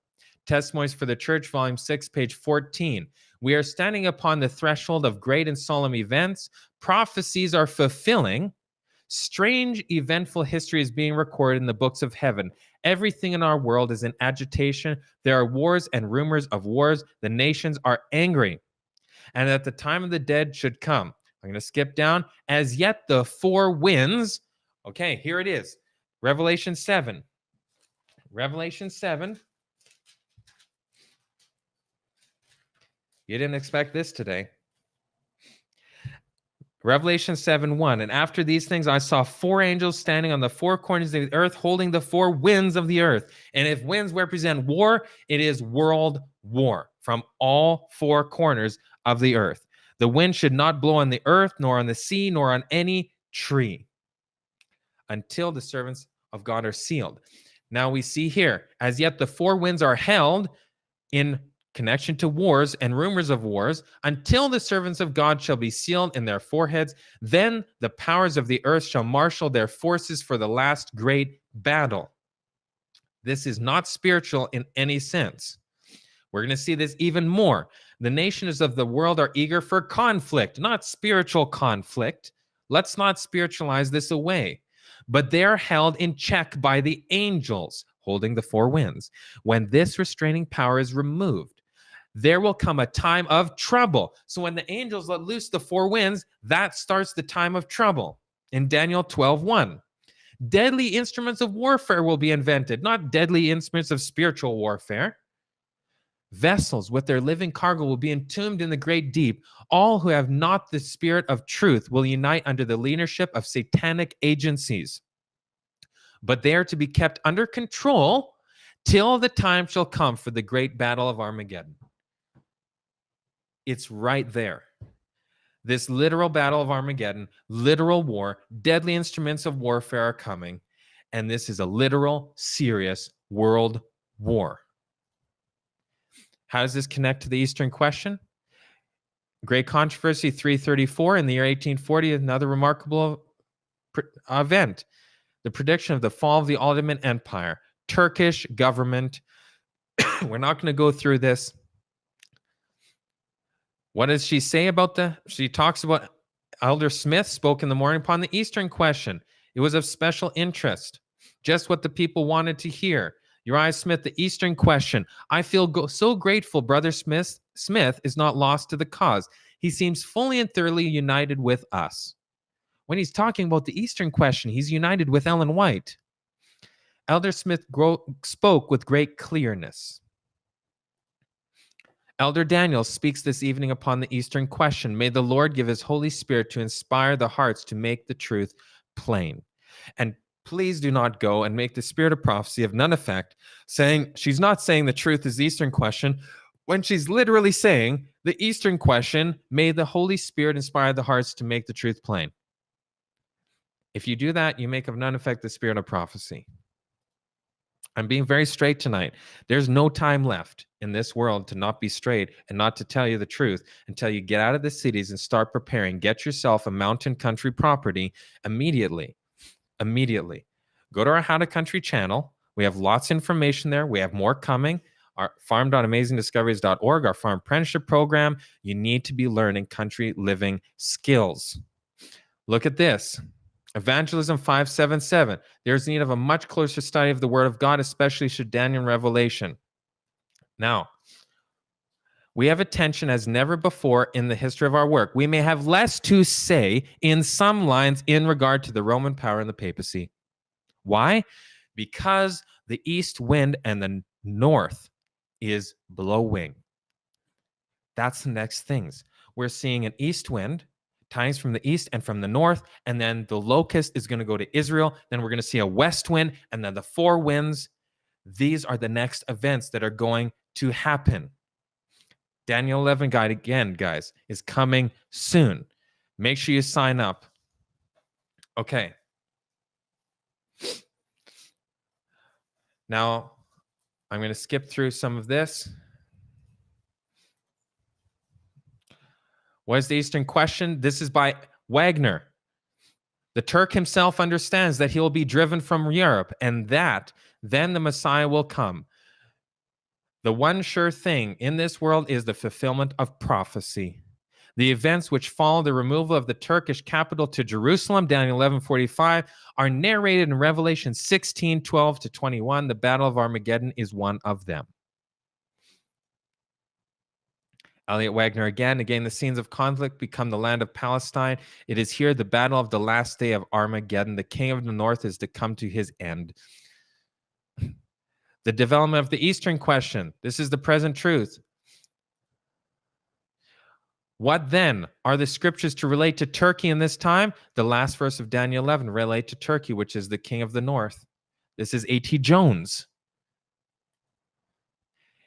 Testimonies for the Church, Volume 6, page 14. We are standing upon the threshold of great and solemn events. Prophecies are fulfilling. Strange, eventful history is being recorded in the books of heaven. Everything in our world is in agitation. There are wars and rumors of wars. The nations are angry. And at the time of the dead should come. I'm going to skip down. As yet the four winds. Okay, here it is. Revelation 7. Revelation 7. You didn't expect this today. Revelation 7:1. And after these things, I saw four angels standing on the four corners of the earth, holding the four winds of the earth. And if winds represent war, it is world war from all four corners of the earth. The wind should not blow on the earth, nor on the sea, nor on any tree, until the servants of God are sealed. Now we see here, as yet the four winds are held in connection to wars and rumors of wars, until the servants of God shall be sealed in their foreheads. Then the powers of the earth shall marshal their forces for the last great battle. This is not spiritual in any sense. We're going to see this even more. The nations of the world are eager for conflict, not spiritual conflict. Let's not spiritualize this away. But they're held in check by the angels holding the four winds. When this restraining power is removed, there will come a time of trouble. So when the angels let loose the four winds, that starts the time of trouble. In Daniel 12:1, deadly instruments of warfare will be invented, not deadly instruments of spiritual warfare. Vessels with their living cargo will be entombed in the great deep. All who have not the spirit of truth will unite under the leadership of satanic agencies. But they are to be kept under control till the time shall come for the great battle of Armageddon. It's right there. This literal battle of Armageddon, literal war, deadly instruments of warfare are coming, and this is a literal, serious world war. How does this connect to the Eastern question? Great Controversy 334 in the year 1840, another remarkable event. The prediction of the fall of the Ottoman Empire, Turkish government. We're not going to go through this. What does she say about she talks about Elder Smith spoke in the morning upon the Eastern question. It was of special interest, just what the people wanted to hear. Uriah Smith, the Eastern question. I feel so grateful Brother Smith is not lost to the cause. He seems fully and thoroughly united with us. When he's talking about the Eastern question, he's united with Ellen White. Elder Smith spoke with great clearness. Elder Daniel speaks this evening upon the Eastern question. May the Lord give his Holy Spirit to inspire the hearts to make the truth plain. And please do not go and make the spirit of prophecy of none effect, saying she's not saying the truth is the Eastern question, when she's literally saying the Eastern question, may the Holy Spirit inspire the hearts to make the truth plain. If you do that, you make of none effect the spirit of prophecy. I'm being very straight tonight. There's no time left in this world to not be straight and not to tell you the truth until you get out of the cities and start preparing. Get yourself a mountain country property immediately. Immediately. Go to our How to Country channel. We have lots of information there. We have more coming. Our farm.amazingdiscoveries.org, our farm apprenticeship program. You need to be learning country living skills. Look at this. Evangelism 577. There's need of a much closer study of the Word of God, especially should Daniel and Revelation. Now, we have attention as never before in the history of our work. We may have less to say in some lines in regard to the Roman power and the papacy. Why? Because the east wind and the north is blowing. That's the next things. We're seeing an east wind, tidings from the east and from the north, and then the locust is going to go to Israel. Then we're going to see a west wind, and then the four winds. These are the next events that are going to happen. Daniel 11 guide again, guys, is coming soon. Make sure you sign up. Okay. Now, I'm going to skip through some of this. What is the Eastern question? This is by Wagner. The Turk himself understands that he will be driven from Europe and that then the Messiah will come. The one sure thing in this world is the fulfillment of prophecy. The events which follow the removal of the Turkish capital to Jerusalem, Daniel 11:45, are narrated in Revelation 16:12 to 21. The Battle of Armageddon is one of them. Elliot Wagner again, the scenes of conflict become the land of Palestine. It is here the battle of the last day of Armageddon. The king of the north is to come to his end. The development of the Eastern question. This is the present truth. What then are the scriptures to relate to Turkey in this time? The last verse of Daniel 11 relate to Turkey, which is the king of the north. This is A.T. Jones.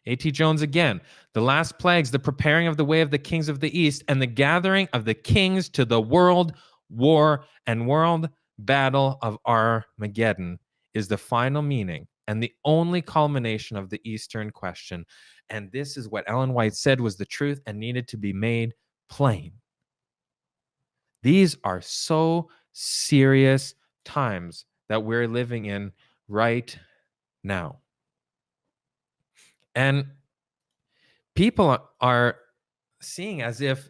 A.T. Jones again. The last plagues, the preparing of the way of the kings of the east, and the gathering of the kings to the world war and world battle of Armageddon is the final meaning and the only culmination of the Eastern question. And this is what Ellen White said was the truth and needed to be made plain. These are so serious times that we're living in right now. And people are seeing as if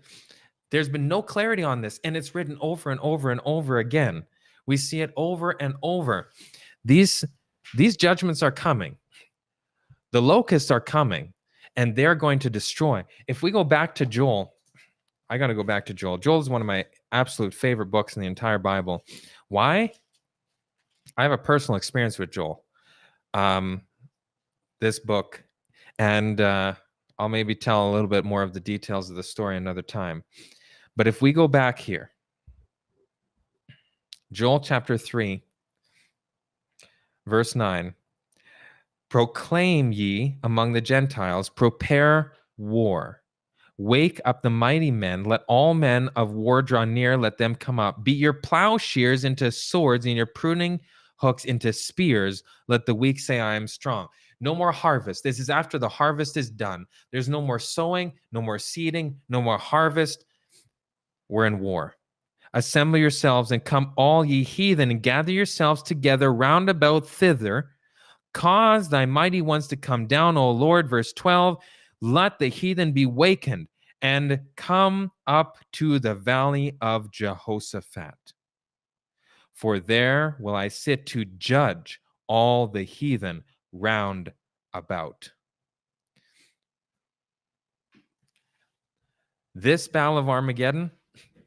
there's been no clarity on this, and it's written over and over and over again. We see it over and over. These judgments are coming. The locusts are coming, and they're going to destroy. If we go back to Joel, I got to go back to Joel. Joel is one of my absolute favorite books in the entire Bible. Why? I have a personal experience with Joel. This book. And I'll maybe tell a little bit more of the details of the story another time. But if we go back here, Joel chapter 3, verse 9, proclaim ye among the Gentiles, prepare war. Wake up the mighty men, let all men of war draw near, let them come up. Beat your plowshares into swords and your pruning hooks into spears. Let the weak say, I am strong. No more harvest. This is after the harvest is done. There's no more sowing, no more seeding, no more harvest. We're in war. Assemble yourselves and come all ye heathen and gather yourselves together round about thither. Cause thy mighty ones to come down, O Lord. Verse 12, let the heathen be wakened and come up to the valley of Jehoshaphat. For there will I sit to judge all the heathen round about. This battle of Armageddon,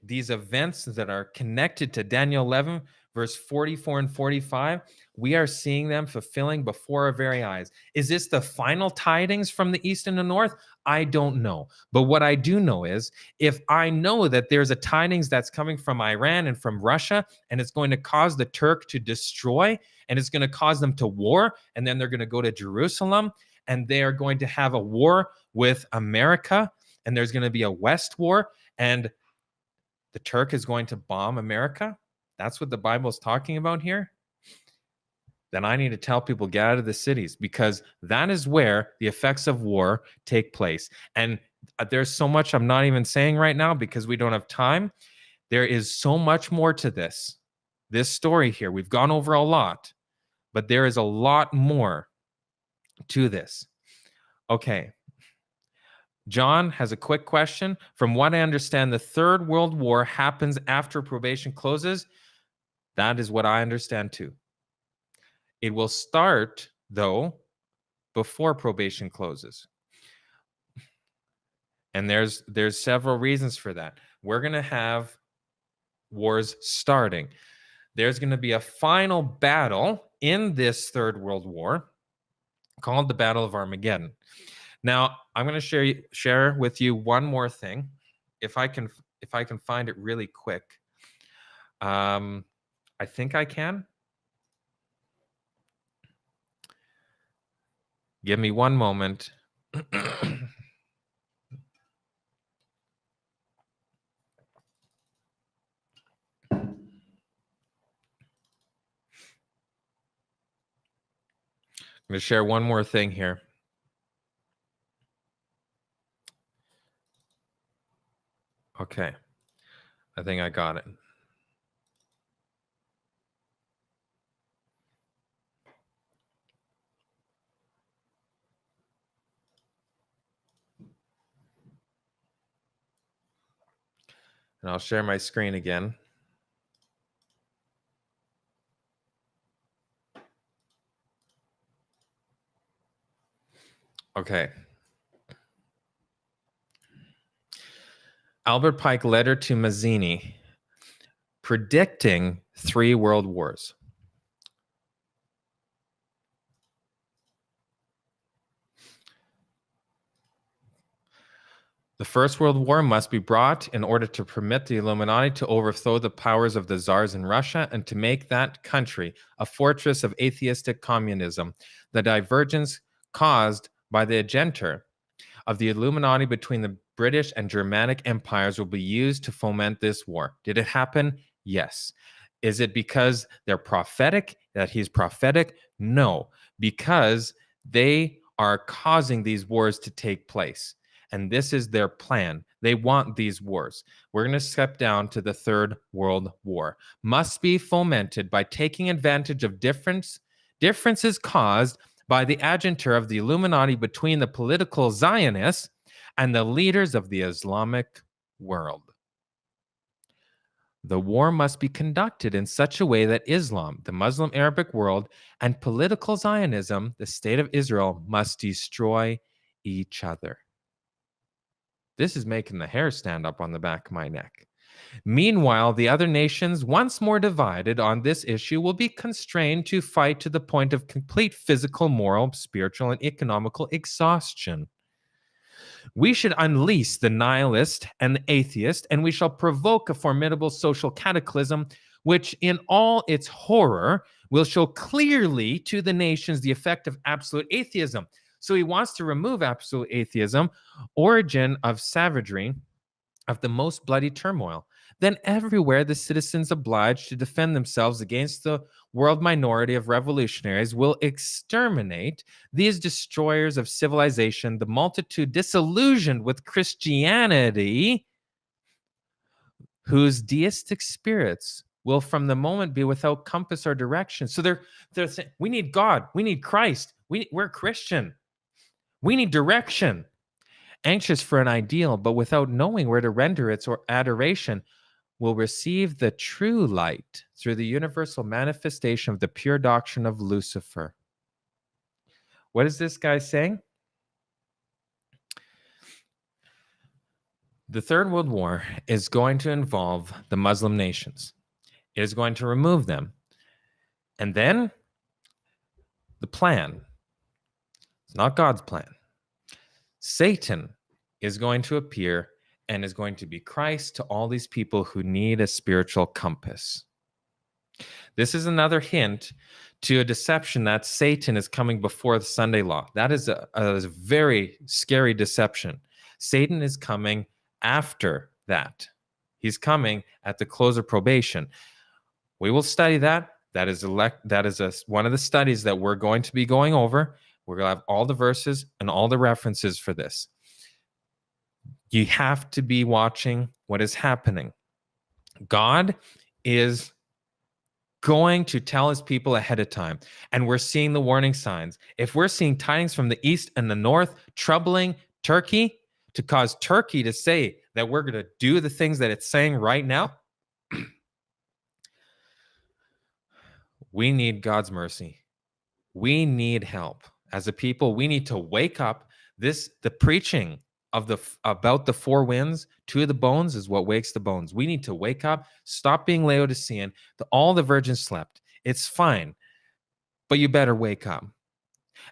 these events that are connected to Daniel 11, verse 44 and 45, we are seeing them fulfilling before our very eyes. Is this the final tidings from the east and the north? I don't know. But what I do know is if I know that there's a tidings that's coming from Iran and from Russia, and it's going to cause the Turk to destroy, and it's going to cause them to war, and then they're going to go to Jerusalem, and they are going to have a war with America, and there's going to be a West war, and the Turk is going to bomb America. That's what the Bible is talking about here. then I need to tell people get out of the cities, because that is where the effects of war take place. And there's so much I'm not even saying right now because we don't have time. There is so much more to this story here. We've gone over a lot, but there is a lot more to this. Okay. John has a quick question. From what I understand, the Third World War happens after probation closes. That is what I understand too. It will start, though, before probation closes. And there's several reasons for that. We're going to have wars starting. There's going to be a final battle in this Third World War called the Battle of Armageddon. Now, I'm going to share with you one more thing, if I can find it really quick. I think I can. Give me one moment. I'm going to share one more thing here. Okay. I think I got it. And I'll share my screen again. Okay. Albert Pike letter to Mazzini predicting 3 world wars. The First World War must be brought in order to permit the Illuminati to overthrow the powers of the czars in Russia and to make that country a fortress of atheistic communism. The divergence caused by the agenda of the Illuminati between the British and Germanic empires will be used to foment this war. Did it happen? Yes. Is it because they're prophetic, that he's prophetic? No, because they are causing these wars to take place. And this is their plan. They want these wars. We're going to step down to the Third World War. Must be fomented by taking advantage of differences caused by the agenda of the Illuminati between the political Zionists and the leaders of the Islamic world. The war must be conducted in such a way that Islam, the Muslim Arabic world, and political Zionism, the state of Israel, must destroy each other. This is making the hair stand up on the back of my neck. Meanwhile, the other nations, once more divided on this issue, will be constrained to fight to the point of complete physical, moral, spiritual, and economical exhaustion. We should unleash the nihilist and the atheist, and we shall provoke a formidable social cataclysm, which in all its horror will show clearly to the nations the effect of absolute atheism. So he wants to remove absolute atheism, origin of savagery, of the most bloody turmoil. Then everywhere the citizens obliged to defend themselves against the world minority of revolutionaries will exterminate these destroyers of civilization, the multitude disillusioned with Christianity, whose deistic spirits will from the moment be without compass or direction. So they're saying, we need God, we need Christ, we're Christian. We need direction. Anxious for an ideal, but without knowing where to render its adoration, will receive the true light through the universal manifestation of the pure doctrine of Lucifer. What is this guy saying? The Third World War is going to involve the Muslim nations. It is going to remove them. And then the plan, it's not God's plan. Satan is going to appear and is going to be Christ to all these people who need a spiritual compass. This is another hint to a deception that Satan is coming before the Sunday law. That is a very scary deception. Satan is coming after that. He's coming at the close of probation. We will study that. That is one of the studies that we're going to be going over. We're going to have all the verses and all the references for this. You have to be watching what is happening. God is going to tell his people ahead of time, and we're seeing the warning signs. If we're seeing tidings from the east and the north troubling Turkey to cause Turkey to say that we're going to do the things that it's saying right now, we need God's mercy. We need help. As a people, we need to wake up. The preaching about the four winds to the bones is what wakes the bones. We need to wake up, stop being Laodicean. All the virgins slept. It's fine, but you better wake up,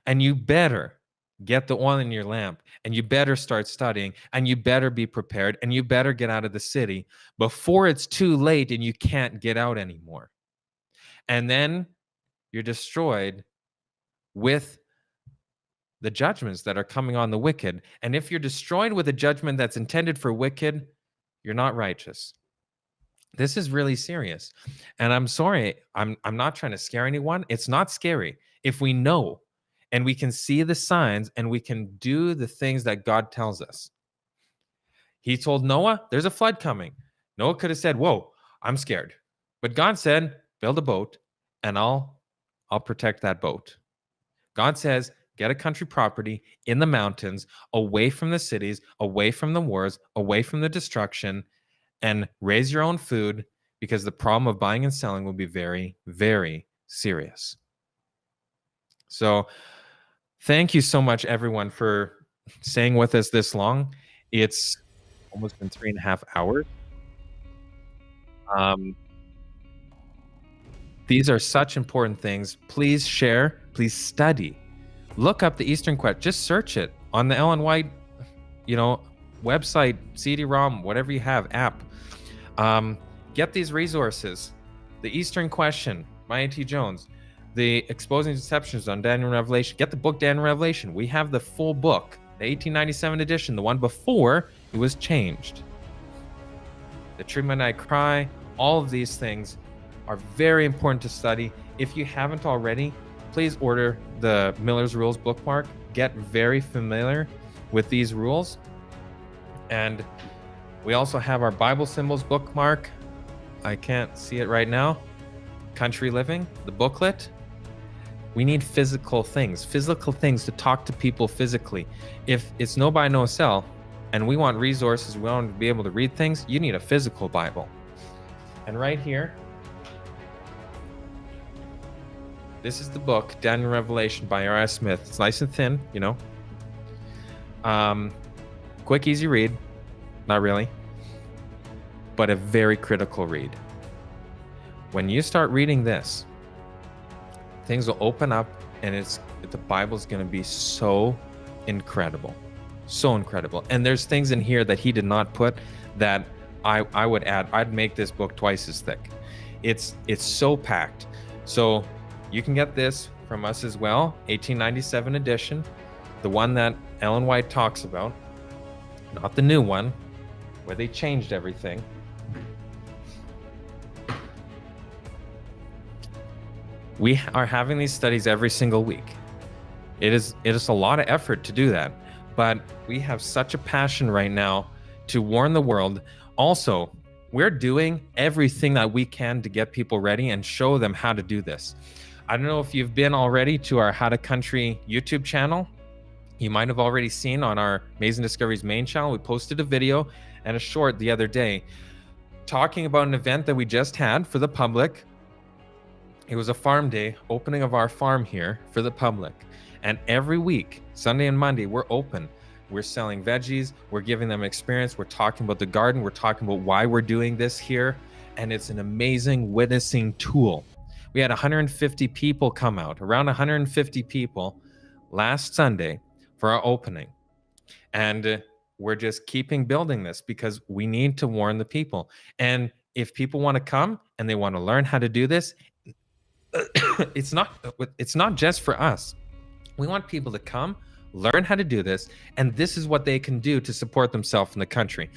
and you better get the oil in your lamp, and you better start studying, and you better be prepared, and you better get out of the city before it's too late and you can't get out anymore. And then you're destroyed with the judgments that are coming on the wicked. And if you're destroyed with a judgment that's intended for wicked, you're not righteous. This is really serious. And I'm sorry, I'm not trying to scare anyone. It's not scary. If we know and we can see the signs and we can do the things that God tells us. He told Noah, there's a flood coming. Noah could have said, whoa, I'm scared. But God said, build a boat and I'll protect that boat. God says, get a country property in the mountains, away from the cities, away from the wars, away from the destruction, and raise your own food, because the problem of buying and selling will be very, very serious. So thank you so much, everyone, for staying with us this long. It's almost been 3.5 hours. These are such important things. Please share, please study. Look up the Eastern Quest. Just search it on the Ellen White, website, CD-ROM, whatever you have, app. Get these resources. The Eastern Question, Maya T. Jones. The Exposing Deceptions on Daniel and Revelation. Get the book Daniel and Revelation. We have the full book, the 1897 edition, the one before it was changed. The Trimonite Cry. All of these things are very important to study. If you haven't already, please order the Miller's Rules bookmark. Get very familiar with these rules. And we also have our Bible Symbols bookmark. I can't see it right now. Country Living, the booklet. We need physical things to talk to people physically. If it's no buy, no sell, and we want resources, we want to be able to read things, you need a physical Bible. And right here, this is the book, Daniel and Revelation by R.S. Smith. It's nice and thin, quick, easy read. Not really. But a very critical read. When you start reading this, things will open up, and the Bible's going to be so incredible. So incredible. And there's things in here that he did not put that I would add. I'd make this book twice as thick. It's so packed. So you can get this from us as well, 1897 edition, the one that Ellen White talks about, not the new one, where they changed everything. We are having these studies every single week. It is a lot of effort to do that, but we have such a passion right now to warn the world. Also, we're doing everything that we can to get people ready and show them how to do this. I don't know if you've been already to our How to Country YouTube channel. You might have already seen on our Amazing Discoveries main channel, we posted a video and a short the other day talking about an event that we just had for the public. It was a farm day, opening of our farm here for the public. And every week, Sunday and Monday, we're open. We're selling veggies. We're giving them experience. We're talking about the garden. We're talking about why we're doing this here. And it's an amazing witnessing tool. We had 150 people come out, around 150 people last Sunday for our opening. And we're just keeping building this because we need to warn the people. And if people want to come and they want to learn how to do this, it's not just for us. We want people to come, learn how to do this, and this is what they can do to support themselves in the country.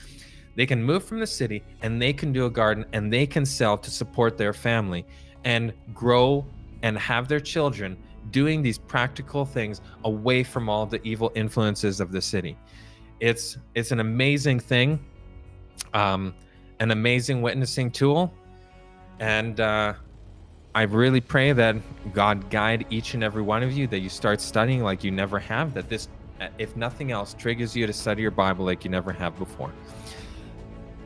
They can move from the city and they can do a garden and they can sell to support their family. and grow and have their children doing these practical things away from all the evil influences of the city. It's an amazing thing, an amazing witnessing tool. And I really pray that God guide each and every one of you, that you start studying like you never have, that this, if nothing else, triggers you to study your Bible like you never have before.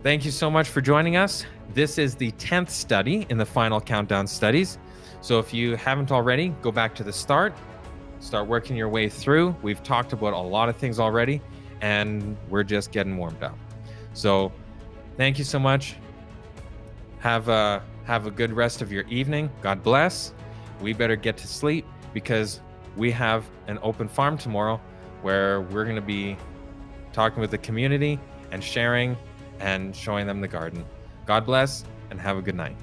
Thank you so much for joining us. This is the 10th study in the Final Countdown studies. So if you haven't already, go back to the start working your way through. We've talked about a lot of things already, and we're just getting warmed up. So thank you so much. Have a good rest of your evening. God bless. We better get to sleep because we have an open farm tomorrow where we're going to be talking with the community and sharing and showing them the garden. God bless and have a good night.